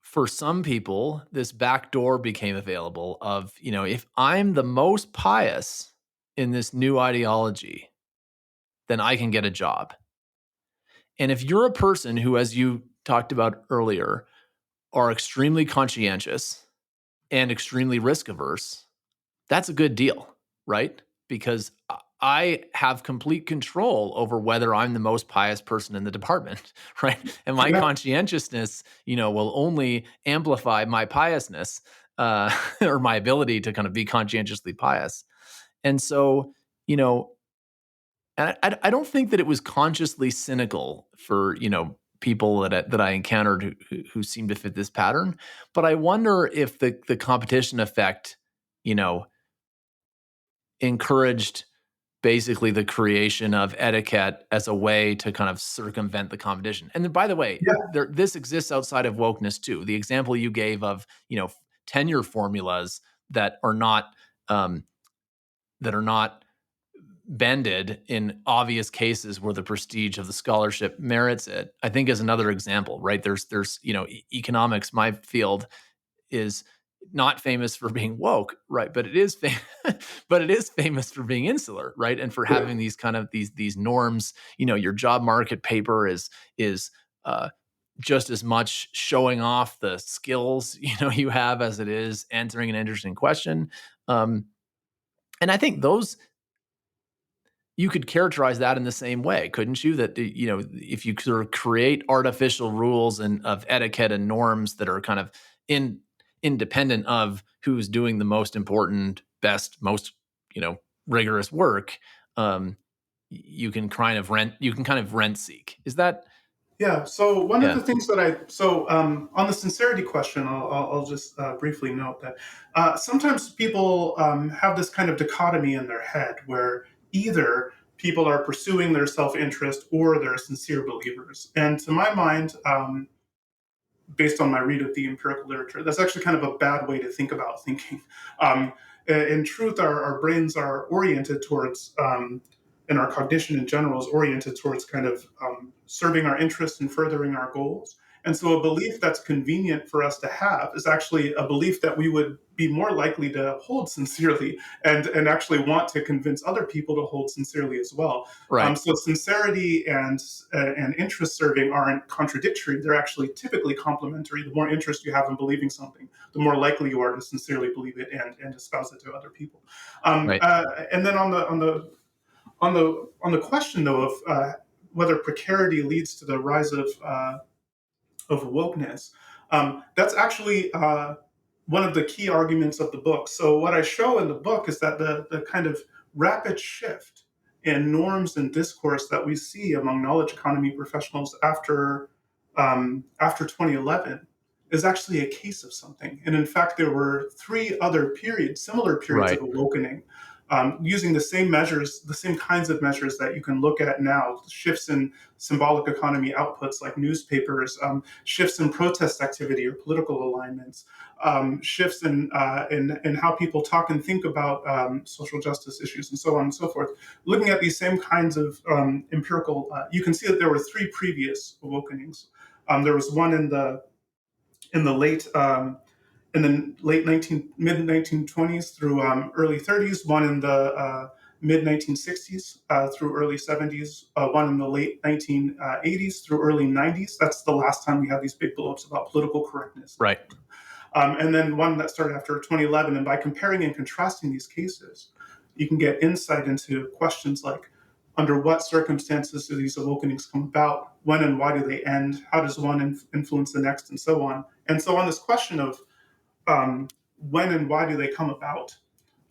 for some people, this back door became available of, if I'm the most pious in this new ideology, then I can get a job. And if you're a person who, as you talked about earlier, are extremely conscientious and extremely risk averse, that's a good deal, right? Because I have complete control over whether I'm the most pious person in the department, right? And my Yeah. conscientiousness, will only amplify my piousness, or my ability to kind of be conscientiously pious. And so, you know, and I don't think that it was consciously cynical for, people that I encountered who seem to fit this pattern. But I wonder if the competition effect, you know, encouraged basically the creation of etiquette as a way to kind of circumvent the competition. And then, by the way, Yeah. this exists outside of wokeness too. The example you gave of, tenure formulas that are not um, that are not bended in obvious cases where the prestige of the scholarship merits it, I think is another example, right? There's economics, my field, is not famous for being woke, right? But it is but it is famous for being insular, right? And for Yeah. having these kind of these norms. Your job market paper is uh, just as much showing off the skills you have as it is answering an interesting question. Um, and I think those you could characterize that in the same way, couldn't you? That if you sort of create artificial rules and of etiquette and norms that are kind of independent of who's doing the most important, best, most rigorous work, um, you can kind of rent seek. Is that Yeah. So one of yeah? the things that on the sincerity question, I'll just briefly note that sometimes people have this kind of dichotomy in their head where either people are pursuing their self-interest or they're sincere believers. And to my mind, based on my read of the empirical literature, that's actually kind of a bad way to think about thinking. Um, in truth, our brains are oriented towards, and our cognition in general is oriented towards kind of serving our interests and furthering our goals. And so, a belief that's convenient for us to have is actually a belief that we would be more likely to hold sincerely and actually want to convince other people to hold sincerely as well. Right, So sincerity and interest serving aren't contradictory. They're actually typically complementary. The more interest you have in believing something, the more likely you are to sincerely believe it and espouse it to other people. right, And then on the question though of whether precarity leads to the rise of wokeness, that's actually one of the key arguments of the book. So what I show in the book is that the kind of rapid shift in norms and discourse that we see among knowledge economy professionals after 2011 is actually a case of something. And in fact, there were three other periods, similar periods of right, awakening, using the same measures, the same kinds of measures that you can look at now, shifts in symbolic economy outputs like newspapers, shifts in protest activity or political alignments, shifts in how people talk and think about social justice issues, and so on and so forth. Looking at these same kinds of empirical, you can see that there were three previous awakenings. There was one in the late in the late mid 1920s through early 30s, one in the mid 1960s through early 70s, one in the late 1980s through early 90s. That's the last time we had these big blowups about political correctness. right, And then one that started after 2011. And by comparing and contrasting these cases, you can get insight into questions like under what circumstances do these awakenings come about? When and why do they end? How does one influence the next? And so on. And so, on this question of when and why do they come about,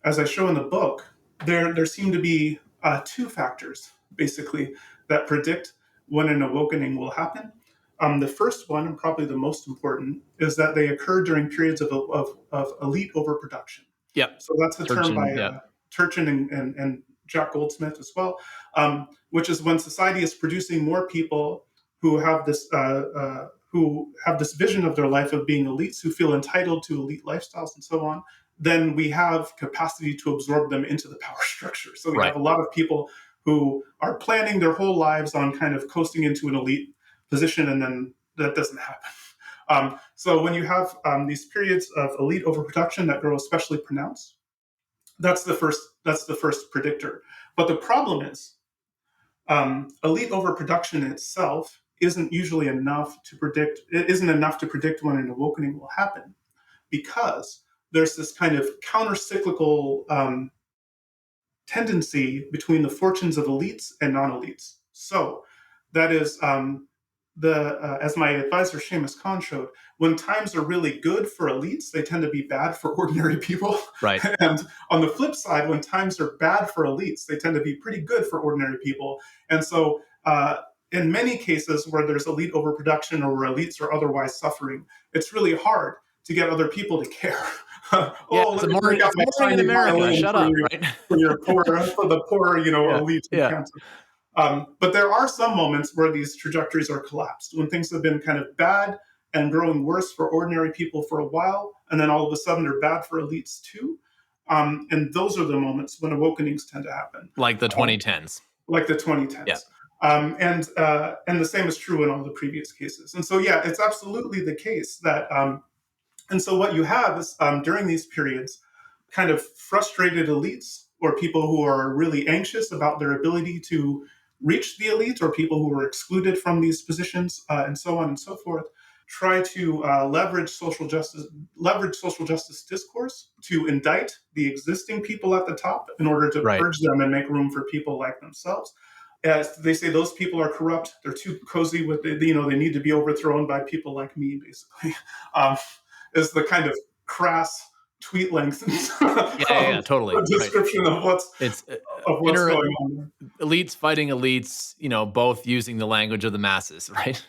as I show in the book, there seem to be two factors basically that predict when an awakening will happen. The first one, and probably the most important, is that they occur during periods of elite overproduction. Yep. So that's the term by Turchin, yeah. Turchin and Jack Goldsmith as well, which is when society is producing more people who have this vision of their life of being elites, who feel entitled to elite lifestyles and so on. Then we have capacity to absorb them into the power structure. So we Right. have a lot of people who are planning their whole lives on kind of coasting into an elite position, and then that doesn't happen. So when you have these periods of elite overproduction that grow especially pronounced, that's the first predictor. But the problem is, elite overproduction itself isn't usually enough to predict. It isn't enough to predict when an awakening will happen, because there's this kind of counter-cyclical tendency between the fortunes of elites and non-elites. So that is as my advisor Seamus Khan showed, when times are really good for elites, they tend to be bad for ordinary people. Right. And on the flip side, when times are bad for elites, they tend to be pretty good for ordinary people. And so in many cases where there's elite overproduction or where elites are otherwise suffering, it's really hard to get other people to care. Yeah, Oh, it's let me break out my morning in tiny America. violin Shut up, right? for your poor, for the poor, Yeah. elites who Yeah. can't. But there are some moments where these trajectories are collapsed, when things have been kind of bad and growing worse for ordinary people for a while, and then all of a sudden they're bad for elites too. And those are the moments when awakenings tend to happen, Like the 2010s. like the 2010s. Yeah. And the same is true in all the previous cases. And so, yeah, it's absolutely the case that. And so what you have is during these periods, kind of frustrated elites or people who are really anxious about their ability to reach the elite, or people who are excluded from these positions, and so on and so forth, try to leverage social justice discourse to indict the existing people at the top in order to Right. purge them and make room for people like themselves. As they say, those people are corrupt. They're too cozy with it. They need to be overthrown by people like me, basically. Is the kind of crass tweet length Yeah, totally. description Right. of what's It's going on there. elites fighting elites, both using the language of the masses, right?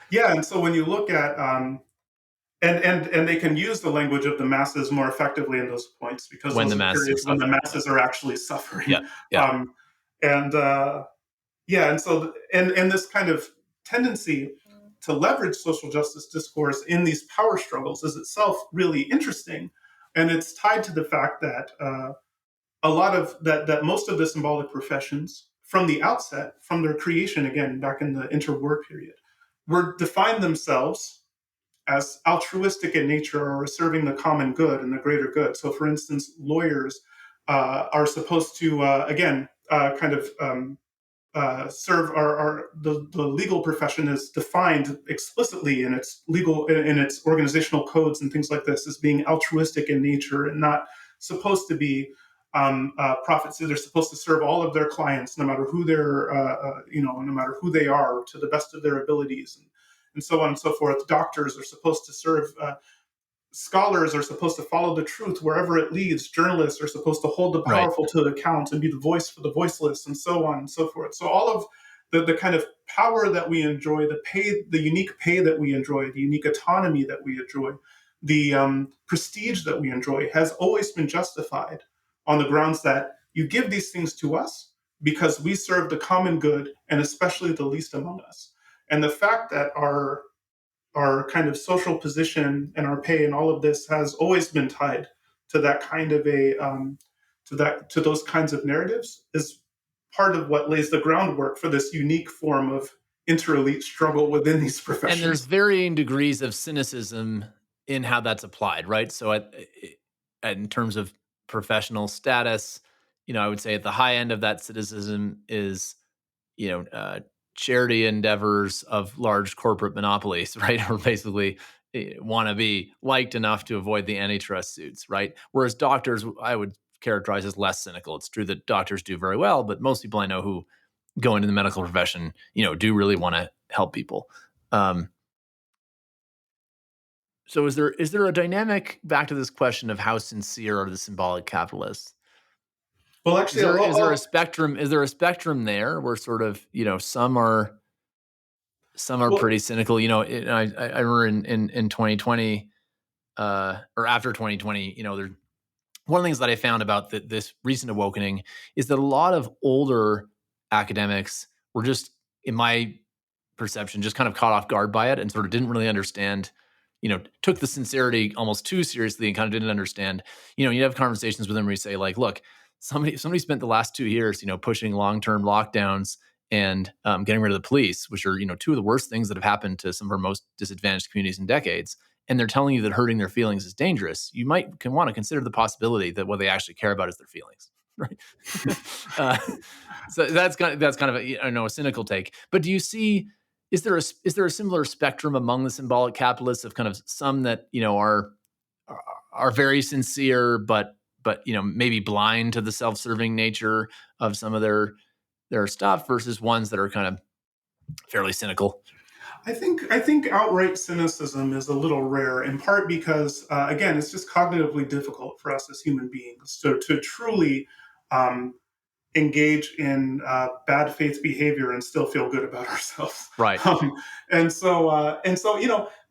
Yeah, and so when you look at and they can use the language of the masses more effectively in those points, because When those the are masses are periods when the suffering. masses are actually suffering. Yeah. Yeah. And yeah, and so and this kind of tendency to leverage social justice discourse in these power struggles is itself really interesting, and it's tied to the fact that a lot of that most of the symbolic professions from the outset, from their creation, again back in the interwar period, were defined themselves as altruistic in nature, or serving the common good and the greater good. So, for instance, lawyers are supposed to again kind of serve the legal profession is defined explicitly in its organizational codes and things like this as being altruistic in nature and not supposed to be profits. They're supposed to serve all of their clients, no matter who they're no matter who they are, to the best of their abilities, and so on and so forth. Doctors are supposed to serve. Scholars are supposed to follow the truth wherever it leads. Journalists are supposed to hold the Right. powerful to account and be the voice for the voiceless, and so on and so forth. So all of the kind of power that we enjoy, the unique pay that we enjoy, the unique autonomy that we enjoy, the prestige that we enjoy, has always been justified on the grounds that you give these things to us because we serve the common good, and especially the least among us. And the fact that our kind of social position and our pay and all of this has always been tied to that kind of to those kinds of narratives is part of what lays the groundwork for this unique form of inter-elite struggle within these And there's professions. varying degrees of cynicism in how that's applied, right? So, in terms of professional status, I would say at the high end of that cynicism is, you know, uh, charity endeavors of large corporate monopolies, right? Or basically want to be liked enough to avoid the antitrust suits, right? Whereas doctors, I would characterize as less cynical. It's true that doctors do very well, but most people I know who go into the medical profession, do really want to help people. Um, so is there a dynamic back to this question of how sincere are the symbolic capitalists? Well, Is actually, there is there a spectrum? Is there a spectrum there where sort of some are some are Well, pretty cynical. I remember in 2020 or after 2020, there's one of the things that I found about this recent awakening is that a lot of older academics were just, in my perception, just kind of caught off guard by it and sort of didn't really understand, took the sincerity almost too seriously and kind of didn't understand. You have conversations with them where you say, like, look, somebody spent the last 2 years, pushing long-term lockdowns and getting rid of the police, which are, two of the worst things that have happened to some of our most disadvantaged communities in decades. And they're telling you that hurting their feelings is dangerous. You might want to consider the possibility that what they actually care about is their feelings, right? uh, so that's kind of a cynical take. But do you see, is there a similar spectrum among the symbolic capitalists of kind of some that are very sincere, but maybe blind to the self-serving nature of some of their stuff, versus ones that are kind of fairly cynical? I think outright cynicism is a little rare, in part because again, it's just cognitively difficult for us as human beings to truly um, engage in bad faith behavior and still feel good about ourselves. Right. Um, and so,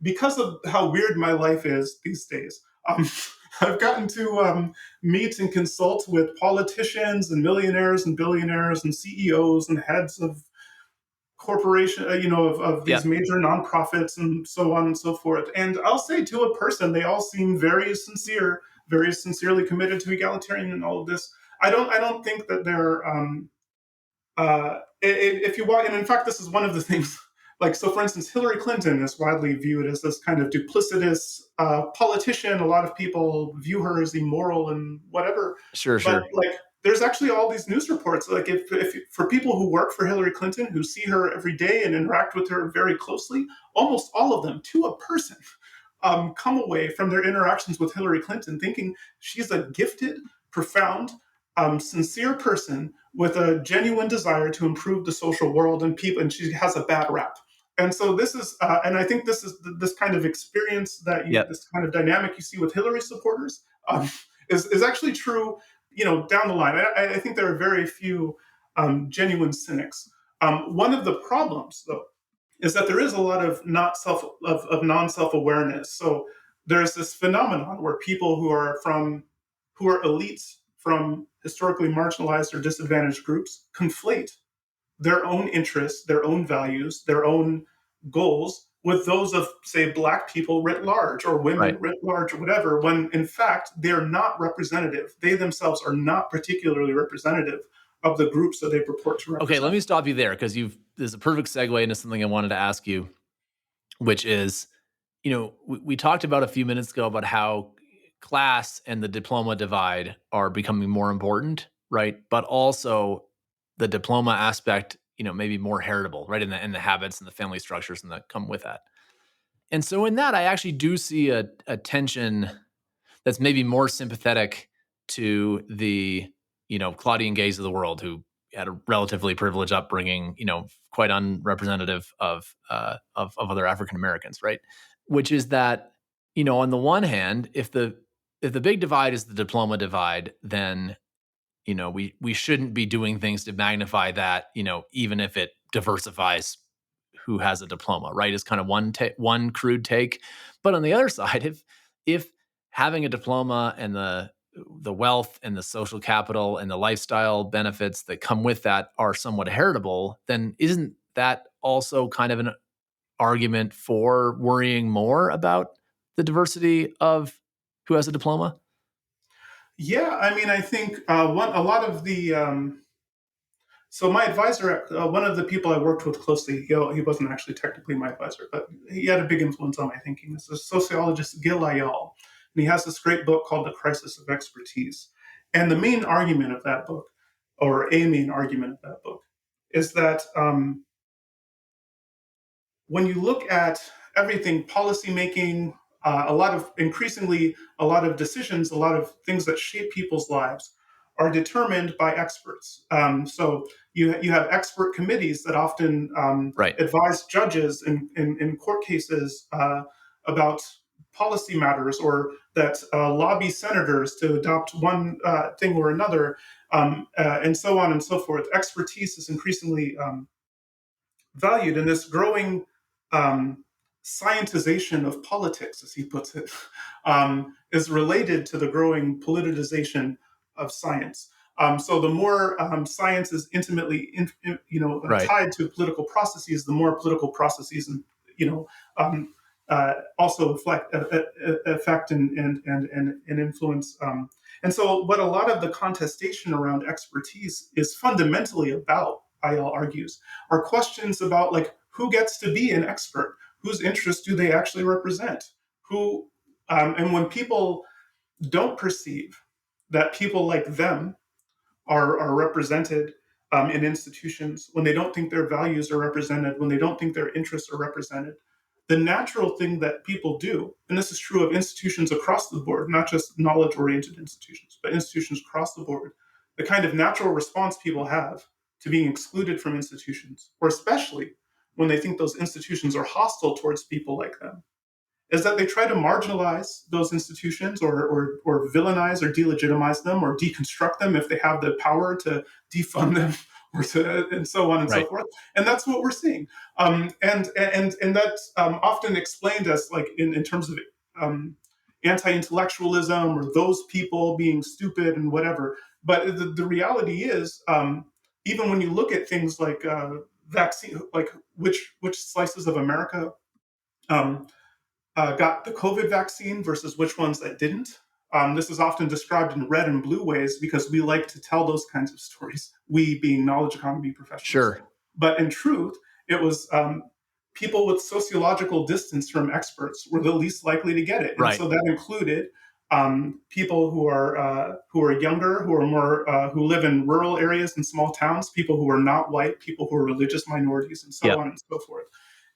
because of how weird my life is these days, I've gotten to meet and consult with politicians and millionaires and billionaires and CEOs and heads of corporation, of these Yeah. major nonprofits and so on and so forth. And I'll say, to a person, they all seem very sincere, very sincerely committed to egalitarian and all of this. I don't think that they're if you walk, and in fact, this is one of the things. Like, so, for instance, Hillary Clinton is widely viewed as this kind of duplicitous politician. A lot of people view her as immoral and whatever. Sure, But sure. like, there's actually all these news reports. Like, if for people who work for Hillary Clinton, who see her every day and interact with her very closely, almost all of them, to a person, come away from their interactions with Hillary Clinton thinking she's a gifted, profound, sincere person with a genuine desire to improve the social world and people, and she has a bad rap. And so this is, and I think this is this kind of experience Yep. this kind of dynamic you see with Hillary supporters, is actually true. Down the line, I think there are very few genuine cynics. One of the problems, though, is that there is a lot of not self of non self awareness. So there's this phenomenon where people who are elites from historically marginalized or disadvantaged groups conflate their own interests, their own values, their own goals with those of, say, Black people writ large or women Right. writ large or whatever, when in fact they're not representative. They themselves are not particularly representative of the groups that they purport to Okay, let represent. me stop you there because this is a perfect segue into something I wanted to ask you, which is, we talked about a few minutes ago about how class and the diploma divide are becoming more important, right? But also the diploma aspect, maybe more heritable, right? In the habits and the family structures and that come with that. And so in that, I actually do see a tension that's maybe more sympathetic to the, Claudian gays of the world who had a relatively privileged upbringing, quite unrepresentative of other African Americans, right? Which is that, on the one hand, if the big divide is the diploma divide, then we shouldn't be doing things to magnify that, even if it diversifies who has a diploma, right? Is kind of one crude take. But on the other side, if having a diploma and the wealth and the social capital and the lifestyle benefits that come with that are somewhat heritable, then isn't that also kind of an argument for worrying more about the diversity of who has a diploma? Yeah, I mean, I think one a lot of the so my advisor, one of the people I worked with closely, he wasn't actually technically my advisor, but he had a big influence on my thinking. This is sociologist Gil Ayal, and he has this great book called The Crisis of Expertise. And the main argument of that book, or a main argument of that book, is that when you look at everything, policymaking, a lot of decisions, a lot of things that shape people's lives are determined by experts. So you have expert committees that often Right. advise judges in court cases about policy matters, or that lobby senators to adopt one thing or another, and so on and so forth. Expertise is increasingly valued, and this growing scientization of politics, as he puts it, is related to the growing politicization of science. So the more science is intimately, Right. tied to political processes, the more political processes, and you know, also affect and influence. And so, what a lot of the contestation around expertise is fundamentally about, IL argues, are questions about like who gets to be an expert, whose interests do they actually represent, who, and when people don't perceive that people like them are represented in institutions, when they don't think their values are represented, when they don't think their interests are represented, the natural thing that people do, and this is true of institutions across the board, not just knowledge oriented institutions, but institutions across the board, the kind of natural response people have to being excluded from institutions, or especially when they think those institutions are hostile towards people like them, is that they try to marginalize those institutions, or villainize or delegitimize them or deconstruct them if they have the power to defund them or to, and so on and so Right. forth. And that's what we're seeing. And that's often explained as like in terms of um, anti-intellectualism or those people being stupid and whatever. But the reality is, even when you look at things like vaccine, like which slices of America um, got the COVID vaccine versus which ones that didn't. This is often described in red and blue ways because we like to tell those kinds of stories, we being knowledge economy professionals. Sure. But in truth, it was people with sociological distance from experts were the least likely to get it. And Right. so that included people who are younger, who are more who live in rural areas and small towns, people who are not white, people who are religious minorities, and so Yep. on and so forth.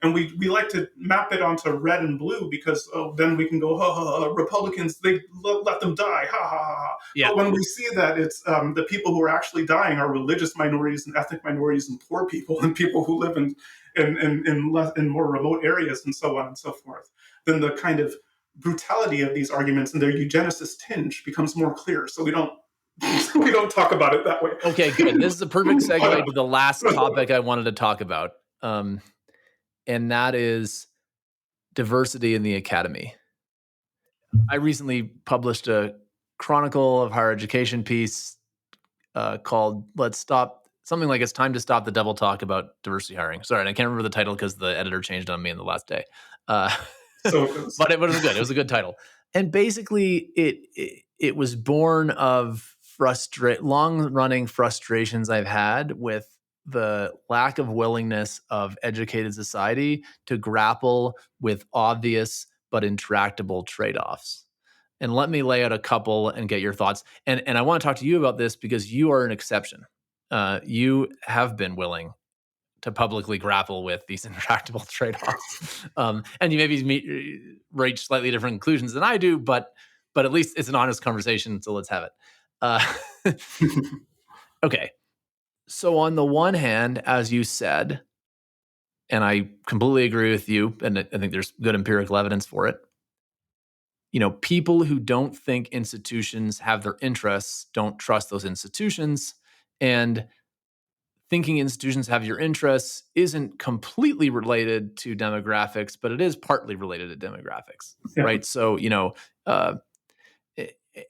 And we like to map it onto red and blue because then we can go, ha, ha, ha, Republicans, they let them die, ha, ha, ha, ha. Yeah. But when we see that it's the people who are actually dying are religious minorities and ethnic minorities and poor people and people who live in more remote areas and so on and so forth, then the kind of brutality of these arguments and their eugenicist tinge becomes more clear. So we don't we don't talk about it that way. Okay, good. This is a perfect segue to the last topic I wanted to talk about. And that is diversity in the academy. I recently published a Chronicle of Higher Education piece called "Let's Stop," something like "It's Time to Stop the Devil Talk About Diversity Hiring." Sorry, and I can't remember the title because the editor changed on me in the last day. Uh, So it goes. but it was good. It was a good title, and basically, it was born of long running frustrations I've had with the lack of willingness of educated society to grapple with obvious but intractable trade offs. And let me lay out a couple and get your thoughts. And I want to talk to you about this because you are an exception. You have been willing to publicly grapple with these intractable trade-offs, and you maybe reach slightly different conclusions than I do, but at least it's an honest conversation. So let's have it. Uh, okay. So on the one hand, as you said, and I completely agree with you, and I think there's good empirical evidence for it. People who don't think institutions have their interests don't trust those institutions. And thinking institutions have your interests isn't completely related to demographics, but it is partly related to demographics, Yeah. right? So, uh,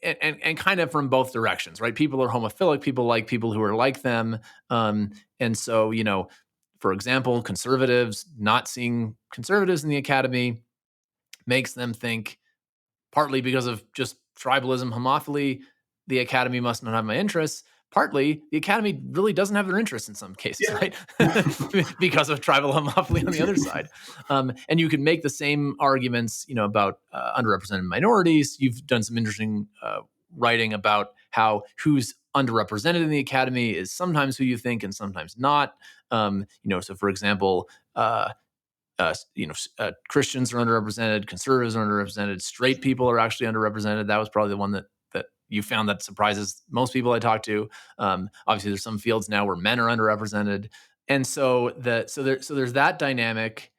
and kind of from both directions, right? People are homophilic, people like people who are like them. And so, for example, conservatives not seeing conservatives in the academy makes them think, partly because of just tribalism, homophily, the academy must not have my interests. Partly, the academy really doesn't have their interests in some cases, Yeah. right? Because of tribal homophily on the other side. And you can make the same arguments, about underrepresented minorities. You've done some interesting writing about how who's underrepresented in the academy is sometimes who you think and sometimes not. So for example, Christians are underrepresented, conservatives are underrepresented, straight people are actually underrepresented. That was probably the one that you found that surprises most people I talk to. Obviously, there's some fields now where men are underrepresented, and so there's that dynamic,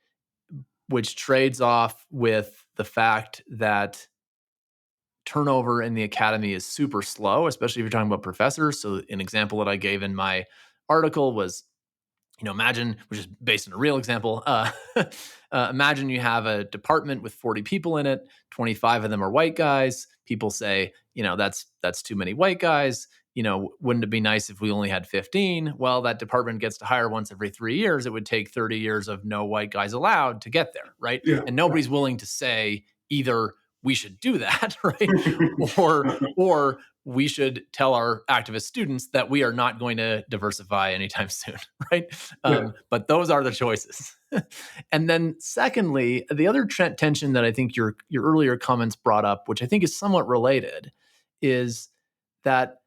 which trades off with the fact that turnover in the academy is super slow, especially if you're talking about professors. So an example that I gave in my article was, Imagine, which is based on a real example, imagine you have a department with 40 people in it, 25 of them are white guys. People say, that's too many white guys. Wouldn't it be nice if we only had 15? Well, that department gets to hire once every 3 years. It would take 30 years of no white guys allowed to get there, right? Yeah. And nobody's willing to say either we should do that, right? Or we should tell our activist students that we are not going to diversify anytime soon, right? Yeah. But those are the choices. And then, secondly, the other tension that I think your earlier comments brought up, which I think is somewhat related, is that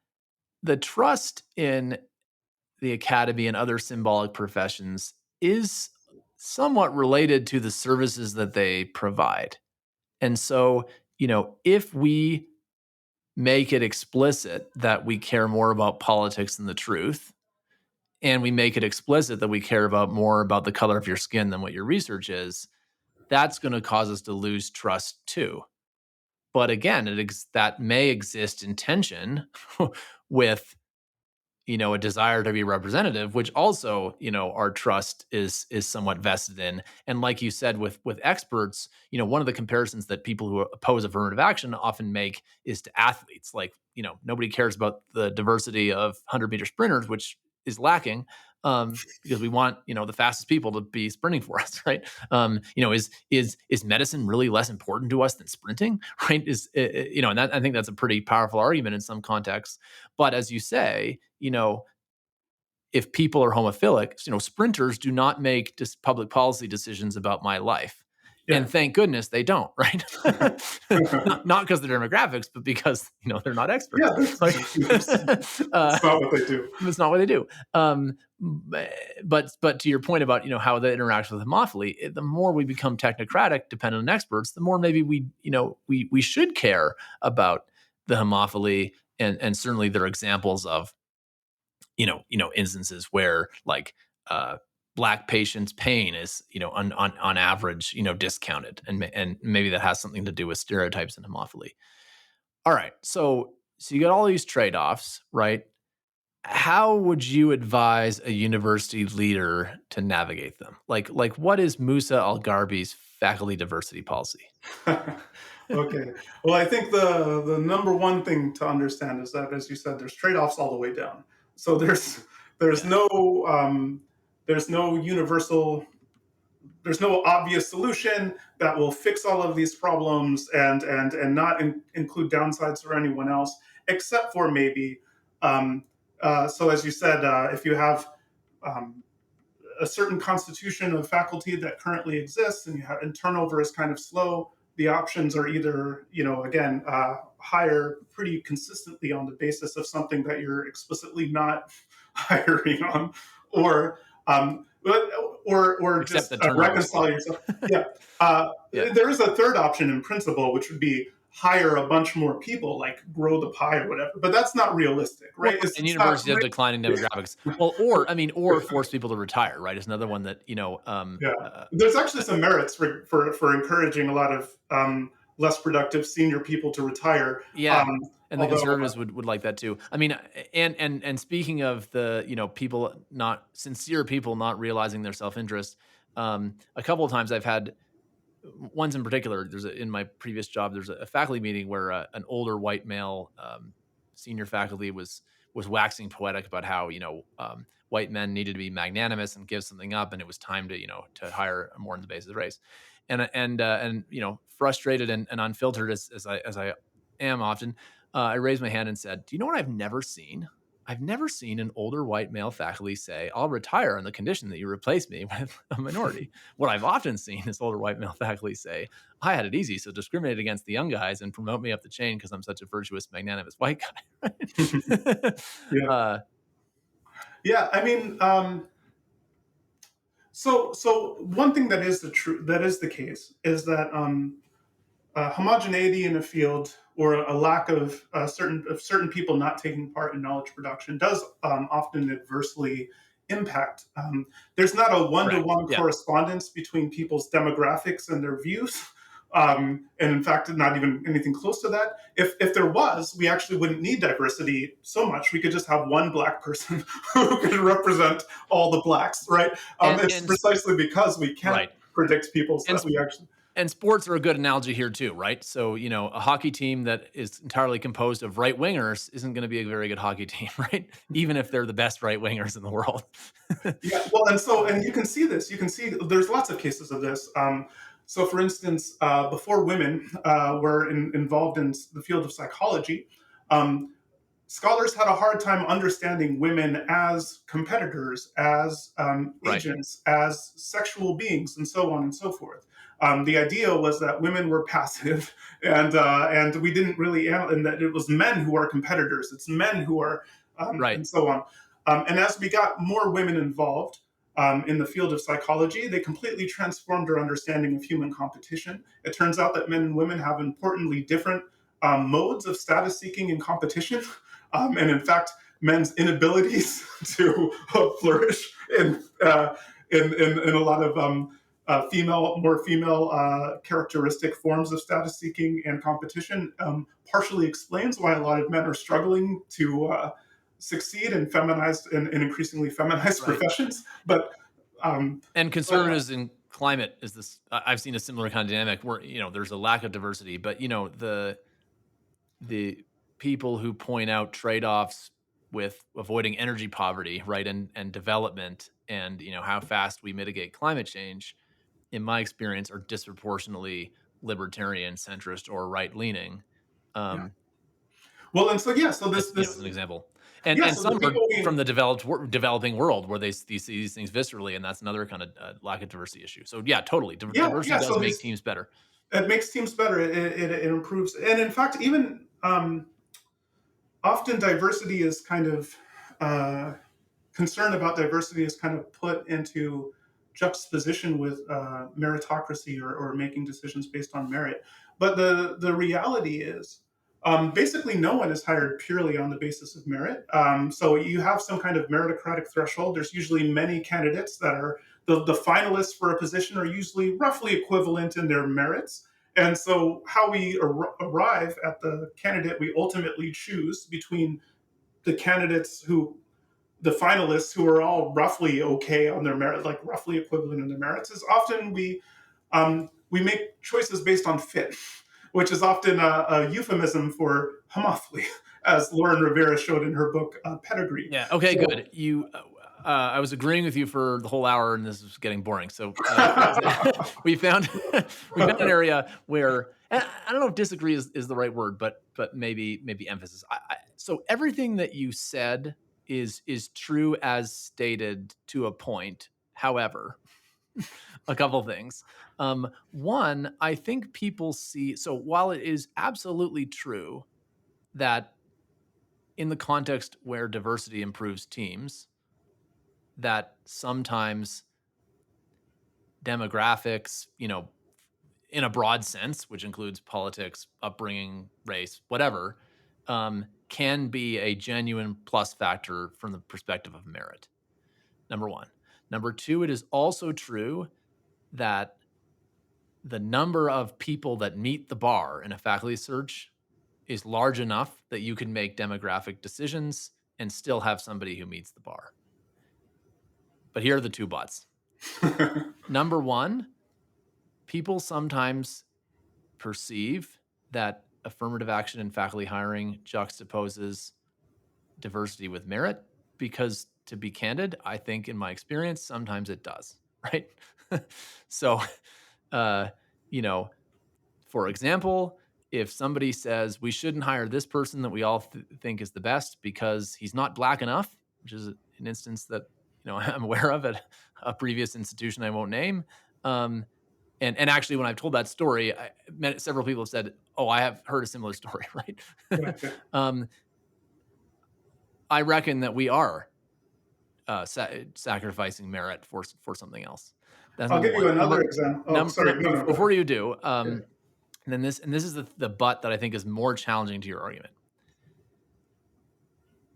the trust in the academy and other symbolic professions is somewhat related to the services that they provide. And so, if we make it explicit that we care more about politics than the truth, and we make it explicit that we care about more about the color of your skin than what your research is, that's going to cause us to lose trust too. But again, that may exist in tension with a desire to be representative, which also, our trust is somewhat vested in. And like you said, with experts, one of the comparisons that people who oppose affirmative action often make is to athletes. Like, nobody cares about the diversity of 100-meter sprinters, which is lacking, because we want, the fastest people to be sprinting for us, right? Is medicine really less important to us than sprinting, right? And I think that's a pretty powerful argument in some contexts. But as you say, if people are homophilic, sprinters do not make public policy decisions about my life. Yeah. And thank goodness they don't, right? not because of their demographics, but because they're not experts. Yeah, that's not what they do. It's not what they do. But to your point about how that interacts with homophily, the more we become technocratic, dependent on experts, the more maybe we should care about the homophily, and certainly there are examples of instances where like Black patients' pain is on average discounted, and maybe that has something to do with stereotypes and homophily. All right, so you got all these trade-offs, right? How would you advise a university leader to navigate them? Like what is Musa al-Gharbi's faculty diversity policy? Okay. Well, I think the number one thing to understand is that, as you said, there's trade-offs all the way down. So there's Yeah. no universal, there's no obvious solution that will fix all of these problems and not include downsides for anyone else, except for maybe. So as you said, if you have a certain constitution of faculty that currently exists and turnover is kind of slow, the options are either, again, hire pretty consistently on the basis of something that you're explicitly not hiring on, or or Except just the turnover is reconcile slow. yourself. Yeah. Yeah. There is a third option in principle, which would be hire a bunch more people, like grow the pie or whatever. But that's not realistic, Well, right? and It's not. universities have declining demographics. Well, or force people to retire, right? It's another one that Yeah, there's actually some merits for encouraging a lot of less productive senior people to retire. yeah, Um, and the Although, conservatives would like that too. I mean, and speaking of the people, not sincere people not realizing their self interest, a couple of times I've had ones in particular. In my previous job, there's a faculty meeting where an older white male senior faculty was waxing poetic about how white men needed to be magnanimous and give something up, and it was time to hire more on the basis of race, and frustrated and unfiltered as I am often, I raised my hand and said, "Do you know what I've never seen? I've never seen an older white male faculty say, 'I'll retire on the condition that you replace me with a minority.' What I've often seen is older white male faculty say, 'I had it easy, so discriminate against the young guys and promote me up the chain because I'm such a virtuous, magnanimous white guy.'" yeah, uh, yeah. I mean, so one thing that is the case is that homogeneity in a field, or a lack of certain people not taking part in knowledge production, does often adversely impact. There's not a correct. one-to-one Yeah. correspondence between people's demographics and their views, And in fact, not even anything close to that. If there was, we actually wouldn't need diversity so much. We could just have one black person who could represent all the blacks, right? It's and precisely because we can't right. predict people's And that we actually. and sports are a good analogy here too, right? So, a hockey team that is entirely composed of right wingers isn't going to be a very good hockey team, right? Even if they're the best right wingers in the world. Yeah, well, and you can see this. You can see there's lots of cases of this. So, for instance, before women were involved in the field of psychology, um, scholars had a hard time understanding women as competitors, as Right, agents, as sexual beings, and so on and so forth. The idea was that women were passive, and we didn't really, and that it was men who are competitors. It's men who are, right, and so on. And as we got more women involved in the field of psychology, they completely transformed our understanding of human competition. It turns out that men and women have importantly different modes of status seeking and competition. And in fact, men's inabilities to flourish in a lot of more female characteristic forms of status seeking and competition partially explains why a lot of men are struggling to succeed in feminized in increasingly feminized right. professions. And But conservatives in climate is this. I've seen a similar kind of dynamic where there's a lack of diversity, but the people who point out trade-offs with avoiding energy poverty, right, and development, and how fast we mitigate climate change, in my experience, are disproportionately libertarian, centrist, or right-leaning. yeah, Um, well, and so yeah, so as as this an example, and yeah, and so the some are people from we the developing world where they see these things viscerally, and that's another kind of lack of diversity issue. So yeah, totally, yeah, diversity yeah, does so make these teams better. it makes teams better. It improves, and in fact, even often diversity is kind of uh, concern about diversity is kind of put into juxtaposition with meritocracy or making decisions based on merit. But the reality is, basically, no one is hired purely on the basis of merit. So you have some kind of meritocratic threshold. There's usually many candidates that are the finalists for a position are usually roughly equivalent in their merits. And so, how we arrive at the candidate we ultimately choose between the candidates who the finalists who are all roughly okay on their merit, like roughly equivalent in their merits, is often we make choices based on fit, which is often a euphemism for homophily, as Lauren Rivera showed in her book Pedigree. Yeah. Okay. So, Good. I was agreeing with you for the whole hour, and this is getting boring. So we found we found an area where, and I don't know if disagree is the right word, but maybe emphasis. So everything that you said is true as stated to a point. However, a couple things. One, I think people see. So while it is absolutely true that in the context where diversity improves teams, that sometimes demographics, in a broad sense, which includes politics, upbringing, race, whatever, can be a genuine plus factor from the perspective of merit. Number one. Number two, it is also true that the number of people that meet the bar in a faculty search is large enough that you can make demographic decisions and still have somebody who meets the bar. But here are the two buts. Number one, people sometimes perceive that affirmative action in faculty hiring juxtaposes diversity with merit because, to be candid, I think in my experience, sometimes it does, right? So, uh, you know, for example, if somebody says we shouldn't hire this person that we all think is the best because he's not black enough, which is an instance that I'm aware of at a previous institution I won't name. Um, and actually, when I've told that story, several people have said, "Oh, I have heard a similar story." Right? right, yeah. um, I reckon that we are sacrificing merit for something else. That's I'll number give one. you another example. Oh, sorry, no, no, go Before ahead. you do, Yeah. and this is the but that I think is more challenging to your argument.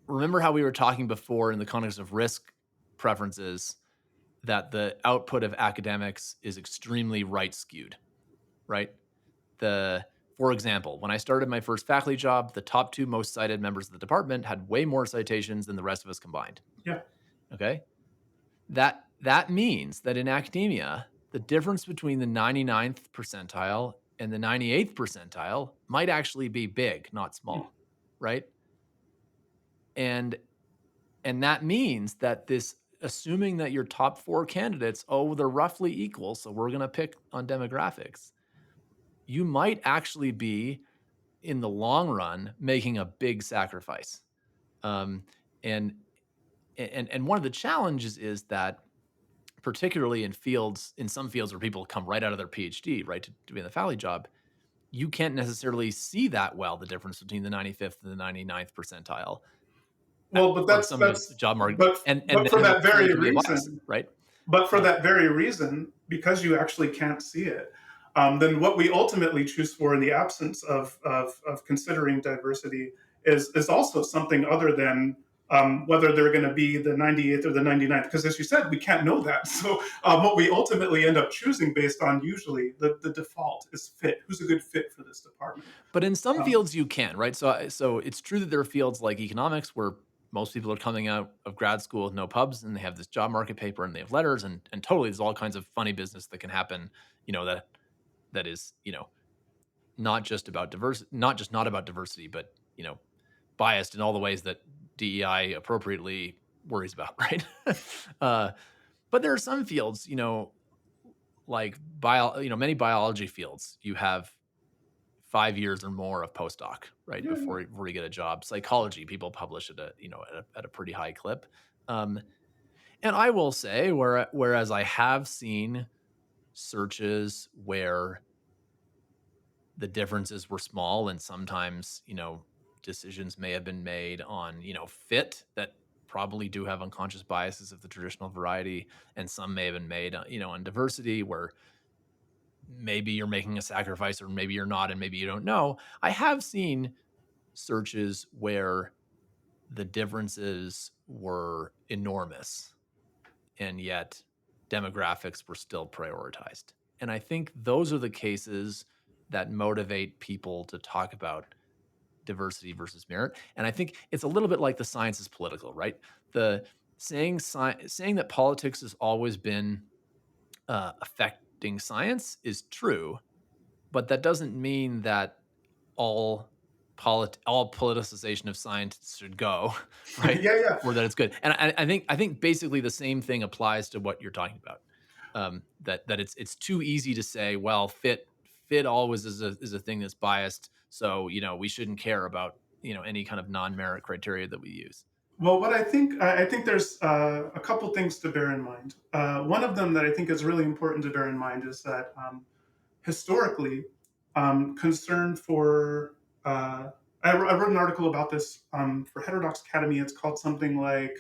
Remember how we were talking before in the context of risk preferences that the output of academics is extremely right skewed, right? For example, when I started my first faculty job, the top two most cited members of the department had way more citations than the rest of us combined. Yeah. Okay. That means that in academia, the difference between the 99th percentile and the 98th percentile might actually be big, not Mm. small, right? And that means that this assuming that your top four candidates, oh, they're roughly equal, so we're going to pick on demographics. You might actually be in the long run making a big sacrifice. Um, and one of the challenges is that particularly in some fields where people come right out of their PhD, right, to be in the faculty job, you can't necessarily see that well the difference between the 95th and the 99th percentile Well, but for some of the that's job market, but and for then there that clearly very can be a bias, reason, right? but for Uh, that very reason, because you actually can't see it, then what we ultimately choose for in the absence of considering diversity is also something other than whether they're going to be the 98th or the 99th. Because as you said, we can't know that. So what we ultimately end up choosing based on usually the default is fit. Who's a good fit for this department? But in some Um, fields you can, right? So it's true that there are fields like economics where most people are coming out of grad school with no pubs and they have this job market paper and they have letters and totally there's all kinds of funny business that can happen, that is, not just about diversity, not about diversity, but, biased in all the ways that DEI appropriately worries about, right? uh, but there are some fields, like many biology fields, you have 5 years or more of postdoc, right? yeah, yeah. Before you get a job. Psychology, people publish at a pretty high clip. Um, and I will say, whereas I have seen searches where the differences were small, and sometimes decisions may have been made on fit that probably do have unconscious biases of the traditional variety, and some may have been made on diversity where maybe you're making a sacrifice or maybe you're not and maybe you don't know. I have seen searches where the differences were enormous and yet demographics were still prioritized. And I think those are the cases that motivate people to talk about diversity versus merit. And I think it's a little bit like the science is political, right? The saying that politics has always been affecting science is true, but that doesn't mean that all all politicization of science should go, right? Yeah, yeah. Or that it's good. And I think basically the same thing applies to what you're talking about. That it's too easy to say, well, fit always is a thing that's biased, so we shouldn't care about any kind of non-merit criteria that we use. Well, what I think there's a couple things to bear in mind. One of them that I think is really important to bear in mind is that historically, concern for I wrote an article about this for Heterodox Academy. It's called something like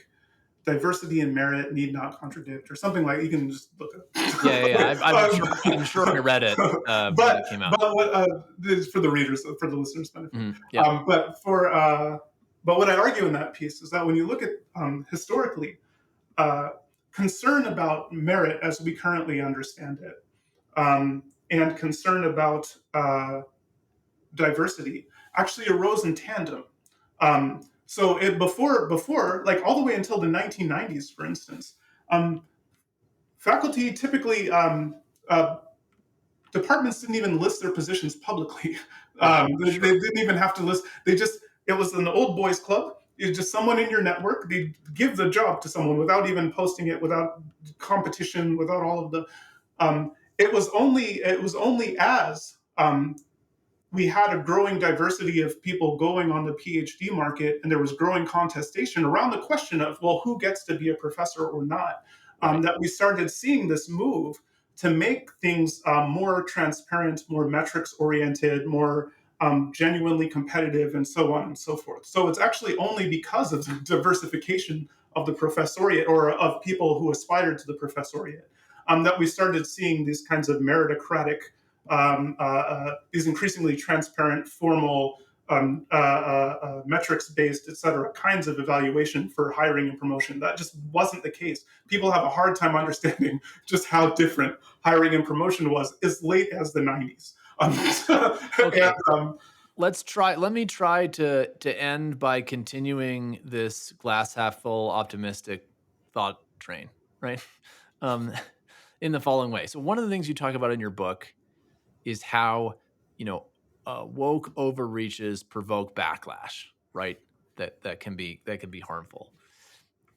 "Diversity and Merit Need Not Contradict" or something like. You can just look it Yeah, yeah, yeah. up. I'm sure I read it when But it came out. what this is for the readers, for the listeners' benefit. Yeah. But what I argue in that piece is that when you look at historically, uh, concern about merit as we currently understand it, and concern about diversity actually arose in tandem. So before, like all the way until the 1990s, for instance, um, faculty typically departments didn't even list their positions publicly. Yeah, They sure. didn't even have to list. It was an old boys club. It's just someone in your network. They give the job to someone without even posting it, without competition, without all of the. It was only as we had a growing diversity of people going on the PhD market, and there was growing contestation around the question of, well, who gets to be a professor or not, Right. that we started seeing this move to make things more transparent, more metrics oriented, more genuinely competitive, and so on and so forth. So it's actually only because of the diversification of the professoriate or of people who aspired to the professoriate that we started seeing these kinds of meritocratic these increasingly transparent, formal, metrics-based, et cetera, kinds of evaluation for hiring and promotion. That just wasn't the case. People have a hard time understanding just how different hiring and promotion was as late as the 90s. And Okay, let me try to end by continuing this glass half full optimistic thought train, right? Um, in the following way. So one of the things you talk about in your book is how, you know, woke overreaches provoke backlash, right? That can be harmful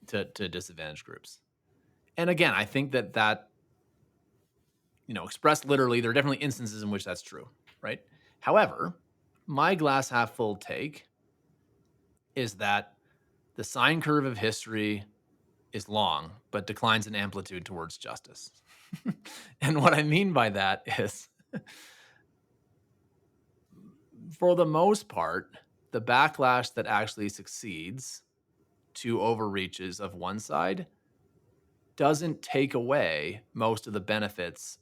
to disadvantaged groups. And again, I think that expressed literally, there are definitely instances in which that's true, right? However, my glass half full take is that the sine curve of history is long, but declines in amplitude towards justice. And what I mean by that is, for the most part, the backlash that actually succeeds to overreaches of one side doesn't take away most of the benefits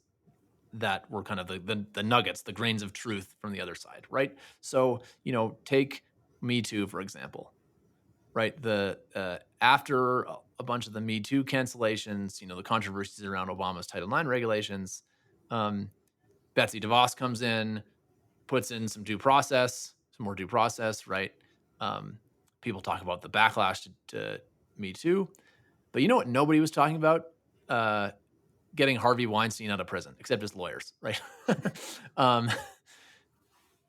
that were kind of the nuggets, the grains of truth from the other side, right? So, take Me Too, for example, right? The After a bunch of the Me Too cancellations, the controversies around Obama's Title IX regulations, um, Betsy DeVos comes in, puts in some more due process, right? Um, People talk about the backlash to Me Too, but you know what nobody was talking about? Uh, Getting Harvey Weinstein out of prison, except his lawyers, right? um,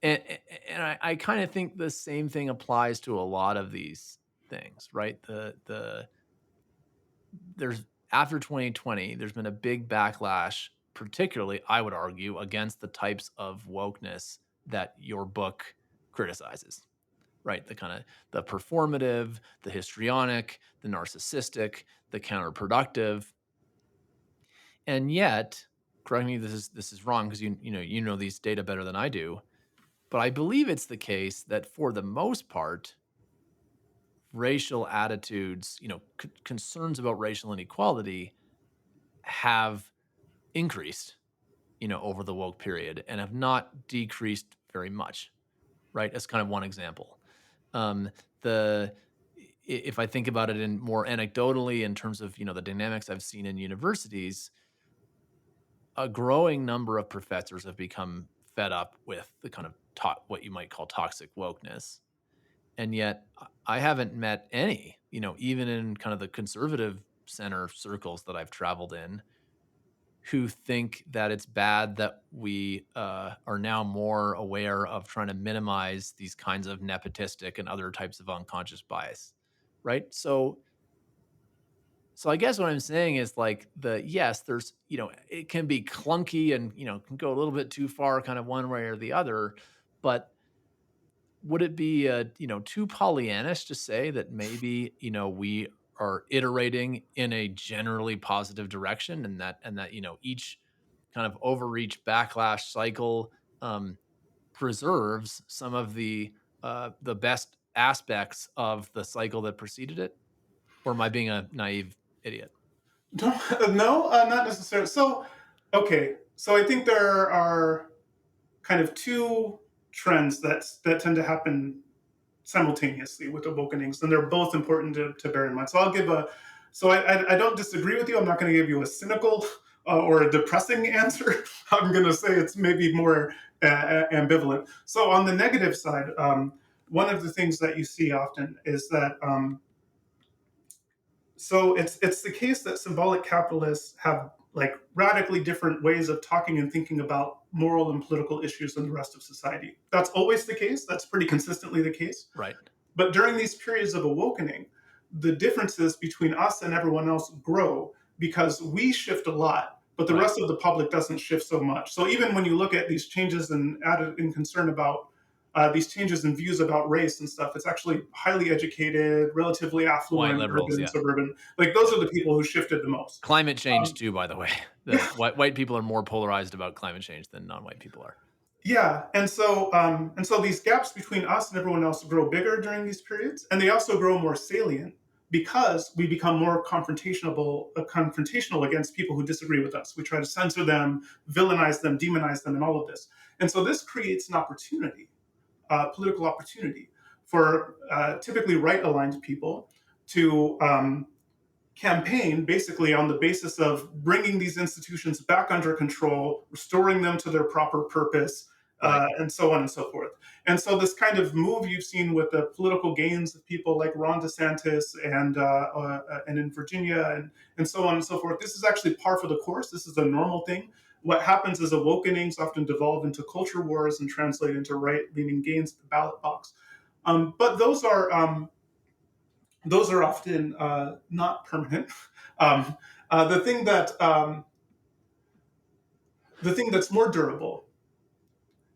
and and I kind of think the same thing applies to a lot of these things, right? There's After 2020, there's been a big backlash, particularly, I would argue, against the types of wokeness that your book criticizes, right? The kind of the performative, the histrionic, the narcissistic, the counterproductive. And yet, correct me if this is wrong, because you know these data better than I do, but I believe it's the case that for the most part, racial attitudes, concerns about racial inequality have increased, over the woke period and have not decreased very much, right? As kind of one example. Um, the If I think about it in more anecdotally in terms of the dynamics I've seen in universities, a growing number of professors have become fed up with the kind of what you might call toxic wokeness. And yet I haven't met any, even in kind of the conservative center circles that I've traveled in, who think that it's bad that we are now more aware of trying to minimize these kinds of nepotistic and other types of unconscious bias, right? So I guess what I'm saying is, like, yes, there's, it can be clunky and, can go a little bit too far kind of one way or the other, but would it be, too Pollyannish to say that maybe, we are iterating in a generally positive direction, and that, each kind of overreach backlash cycle preserves some of the best aspects of the cycle that preceded it? Or am I being a naive idiot? No, not necessarily. So, okay. So I think there are kind of two trends that tend to happen simultaneously with awakenings, and they're both important to bear in mind. So I'll give a. So I don't disagree with you. I'm not going to give you a cynical or a depressing answer. I'm going to say it's maybe more ambivalent. So on the negative side, one of the things that you see often is that so it's the case that symbolic capitalists have like radically different ways of talking and thinking about moral and political issues than the rest of society. That's always the case. That's pretty consistently the case. Right. But during these periods of awakening, the differences between us and everyone else grow because we shift a lot, but the Right. rest of the public doesn't shift so much. So even when you look at these changes and added in concern about these changes in views about race and stuff, it's actually highly educated, relatively White affluent, liberals, urban, yeah. suburban. Like those Yeah. are the people who shifted the most. Climate change Um, too, by the way. The white people are more polarized about climate change than non-white people are. Yeah, and so these gaps between us and everyone else grow bigger during these periods, and they also grow more salient because we become more confrontational against people who disagree with us. We try to censor them, villainize them, demonize them, and all of this. And so this creates an opportunity, political opportunity, for typically right-aligned people to campaign basically on the basis of bringing these institutions back under control, restoring them to their proper purpose, Right. and so on and so forth. And so this kind of move you've seen with the political gains of people like Ron DeSantis and in Virginia and so on and so forth. This is actually par for the course. This is a normal thing. What happens is awakenings often devolve into culture wars and translate into right-leaning gains at the ballot box. But those are often not permanent. Um, uh, the thing that the thing that's more durable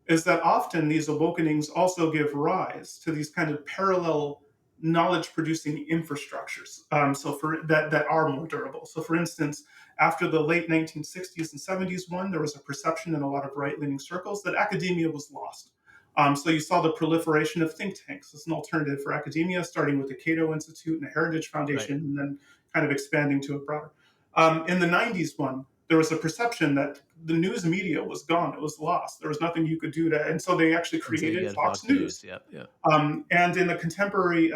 is that often these awakenings also give rise to these kind of parallel knowledge producing infrastructures so for that are more durable. So for instance, after the late 1960s and 70s one, there was a perception in a lot of right-leaning circles that academia was lost. So you saw the proliferation of think tanks as an alternative for academia, starting with the Cato Institute and the Heritage Right. Foundation, and then kind of expanding to a broader. In the 90s one, there was a perception that the news media was gone, it was lost, there was nothing you could do to, and so they actually And so you created had Fox Fox News. News. Yep. Yep. And in the contemporary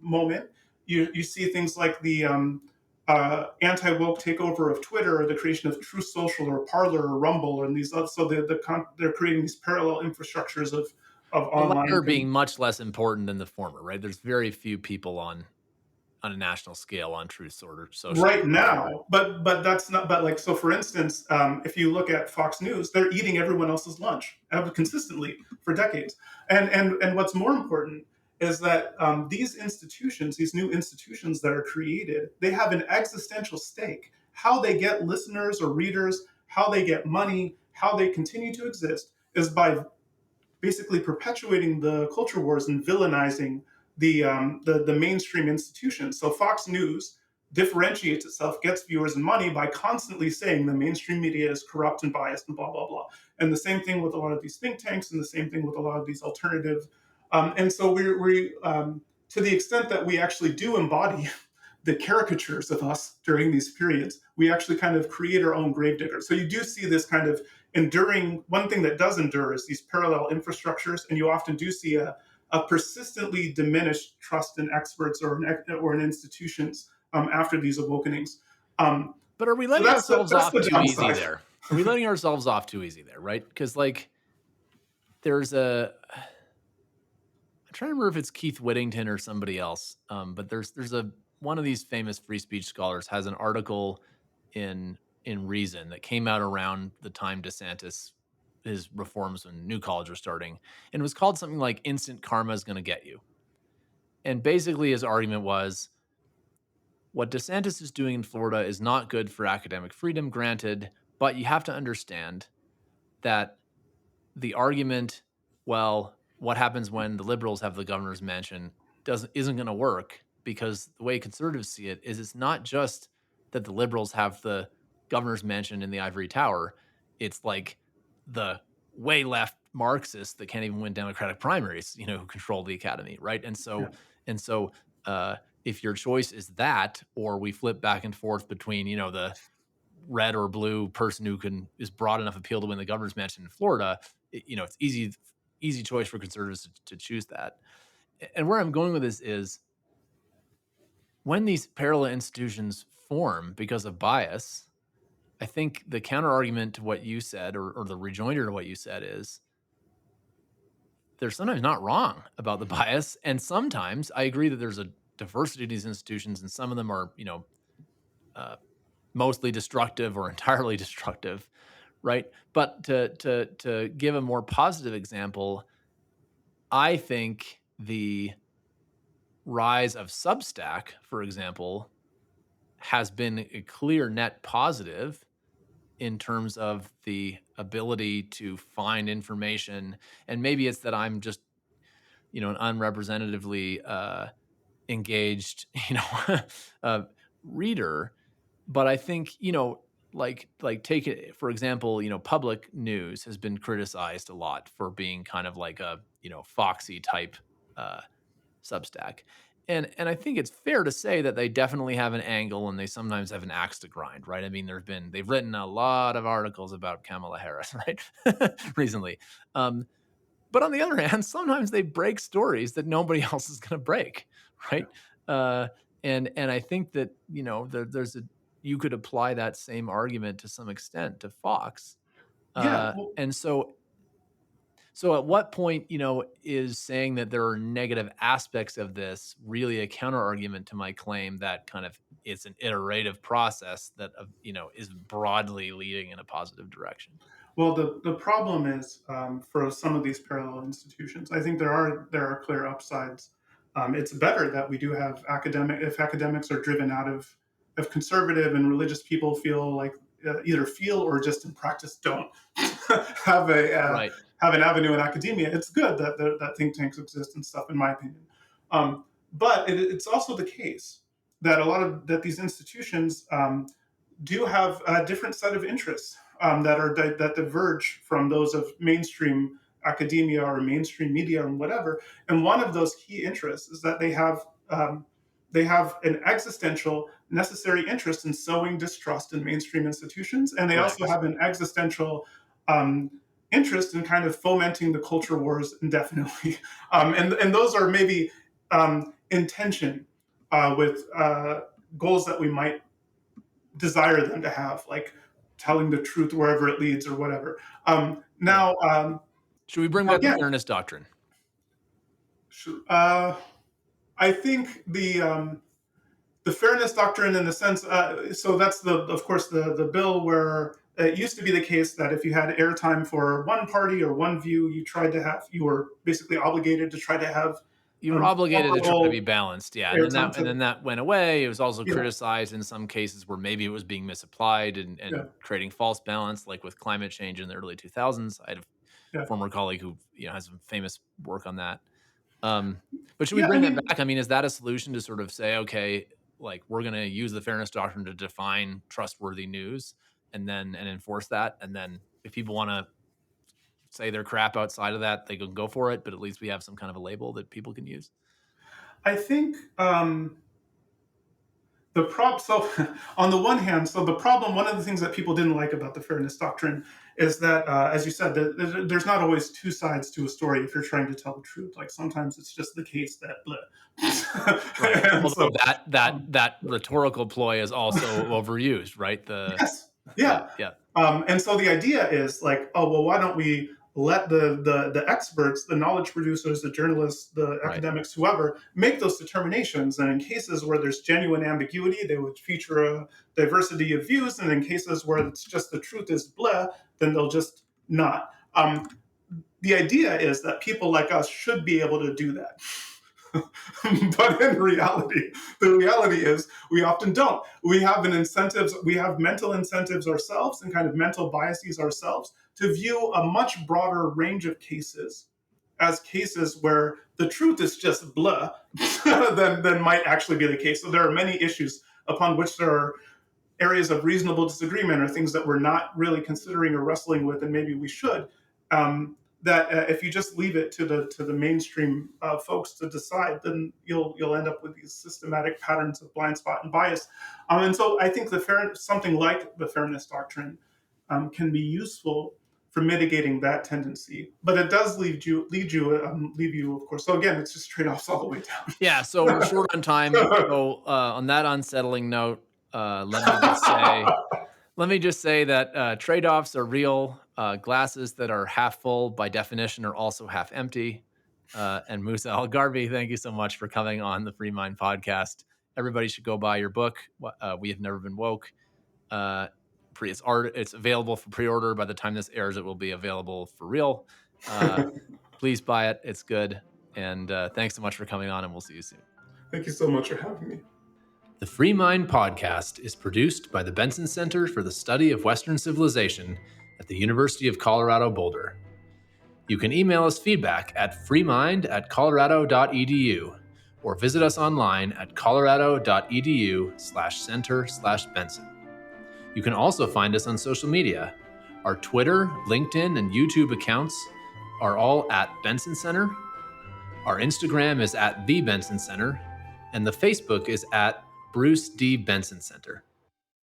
moment, you see things like the anti-woke takeover of Twitter, or the creation of Truth Social or Parler or Rumble, and these other, so they're creating these parallel infrastructures of The online latter being much less important than the former, right? There's very few people on a national scale on Truth or Social right or whatever. now. But that's not. But like so, for instance, if you look at Fox News, they're eating everyone else's lunch consistently for decades. And what's more important is that these institutions, these new institutions that are created, they have an existential stake. How they get listeners or readers, how they get money, how they continue to exist is by basically perpetuating the culture wars and villainizing the mainstream institutions. So Fox News differentiates itself, gets viewers and money by constantly saying the mainstream media is corrupt and biased and blah blah blah. And the same thing with a lot of these think tanks, and the same thing with a lot of these alternative. And so we to the extent that we actually do embody the caricatures of us during these periods, we actually kind of create our own gravediggers. So you do see this kind of enduring. One thing that does endure is these parallel infrastructures, and you often do see a persistently diminished trust in experts or in institutions after these awakenings. Um, But are we so letting ourselves that's off the too easy downside. there? Are we letting ourselves off too easy there, right? Because like there's a I'm trying to remember if it's Keith Whittington or somebody else. But there's a one of these famous free speech scholars has an article in Reason that came out around the time DeSantis his reforms when New College was starting, and it was called something like "Instant Karma is going to get you." And basically, his argument was what DeSantis is doing in Florida is not good for academic freedom, granted, but you have to understand that the argument, well, what happens when the liberals have the governor's mansion isn't going to work because the way conservatives see it is it's not just that the liberals have the governor's mansion in the ivory tower. It's like the way left Marxists that can't even win Democratic primaries, who control the academy, right? And so uh, if your choice is that, or we flip back and forth between, the red or blue person who is broad enough appeal to win the governor's mansion in Florida, it's easy choice for conservatives to choose that. And where I'm going with this is when these parallel institutions form because of bias, I think the counter argument to what you said, or the rejoinder to what you said, is they're sometimes not wrong about the bias, and sometimes I agree that there's a diversity of these institutions, and some of them are uh, mostly destructive or entirely destructive, right? But to give a more positive example, I think the rise of Substack, for example, has been a clear net positive in terms of the ability to find information. And maybe it's that I'm just, an unrepresentatively engaged, uh, reader. But I think, like take it for example, public news has been criticized a lot for being kind of like a, foxy type uh Substack. And I think it's fair to say that they definitely have an angle and they sometimes have an axe to grind, right? I mean, they've written a lot of articles about Kamala Harris, right? Recently. But on the other hand, sometimes they break stories that nobody else is going to break, right? Uh, and I think that there's a you could apply that same argument to some extent to Fox, Yeah, well, and so So at what point, is saying that there are negative aspects of this really a counter argument to my claim that kind of it's an iterative process that, is broadly leading in a positive direction? Well, the problem is for some of these parallel institutions, I think there are clear upsides. It's better that we do have if academics are driven out of if conservative and religious people feel like either feel or just in practice don't have a Right. have an avenue in academia. It's good that think tanks exist and stuff, in my opinion. But it's also the case that a lot of that these institutions do have a different set of interests that diverge from those of mainstream academia or mainstream media and whatever. And one of those key interests is that they have an existential necessary interest in sowing distrust in mainstream institutions, and they also Correct. have an existential um, interest in kind of fomenting the culture wars indefinitely. And those are maybe in tension with goals that we might desire them to have, like telling the truth wherever it leads or whatever. Yeah. Now, Should we bring back the again, fairness doctrine? uh, I think the fairness doctrine, in the sense, so that's of course, the bill where it used to be the case that if you had airtime for one party or one view, you were basically obligated to try to have You were obligated to try to be comparable balanced, yeah, and then airtime that and to, then that went away. It was also yeah, criticized in some cases where maybe it was being misapplied yeah, and creating false balance, like with climate change in the early 2000s. I had a yeah, former colleague who, has some famous work on that. But should we yeah. I bring that mean, back? I mean, is that a solution to sort of say, okay, like we're going to use the fairness doctrine to define trustworthy news and enforce that, and then if people want to say their crap outside of that, they can go for it, but at least we have some kind of a label that people can use. I think the prop so on the one hand, so the problem, one of the things that people didn't like about the fairness doctrine is that, as you said, there's not always two sides to a story if you're trying to tell the truth. Like sometimes it's just the case that Right. and Although so um, that rhetorical ploy is also overused, right? yes, Yeah, yeah. yeah, And so the idea is like, oh well, why don't we let the experts, the knowledge producers, the journalists, the right. academics, whoever, make those determinations? And in cases where there's genuine ambiguity, they would feature a diversity of views. And in cases where it's just the truth is blah, then they'll just not. The idea is that people like us should be able to do that. But in reality, the reality is we often don't. We have mental incentives ourselves and kind of mental biases ourselves to view a much broader range of cases as cases where the truth is just blah than might actually be the case. So there are many issues upon which there are areas of reasonable disagreement or things that we're not really considering or wrestling with, and maybe we should. That if you just leave it to the mainstream folks to decide, then you'll end up with these systematic patterns of blind spot and bias. And so I think something like the fairness doctrine can be useful for mitigating that tendency, but it does leave you, of course. So again, it's just trade offs all the way Yeah, so we're short on time. down. So, on that unsettling note, let me just say that, trade-offs are real. Glasses that are half full, by definition, are also half empty. And Musa al-Gharbi, thank you so much for coming on the Free Mind podcast. Everybody should go buy your book, We Have Never Been Woke. Uh, it's available for pre-order. By the time this airs, it will be available for real. Please buy it. It's good. And thanks so much for coming on, and we'll see you soon. Thank you so much for having me. The Free Mind Podcast is produced by the Benson Center for the Study of Western Civilization at the University of Colorado Boulder. You can email us feedback at freemind@colorado.edu or visit us online at colorado.edu/center/Benson. You can also find us on social media. Our Twitter, LinkedIn, and YouTube accounts are all at Benson Center. Our Instagram is at The Benson Center, and the Facebook is at Bruce D. Benson Center.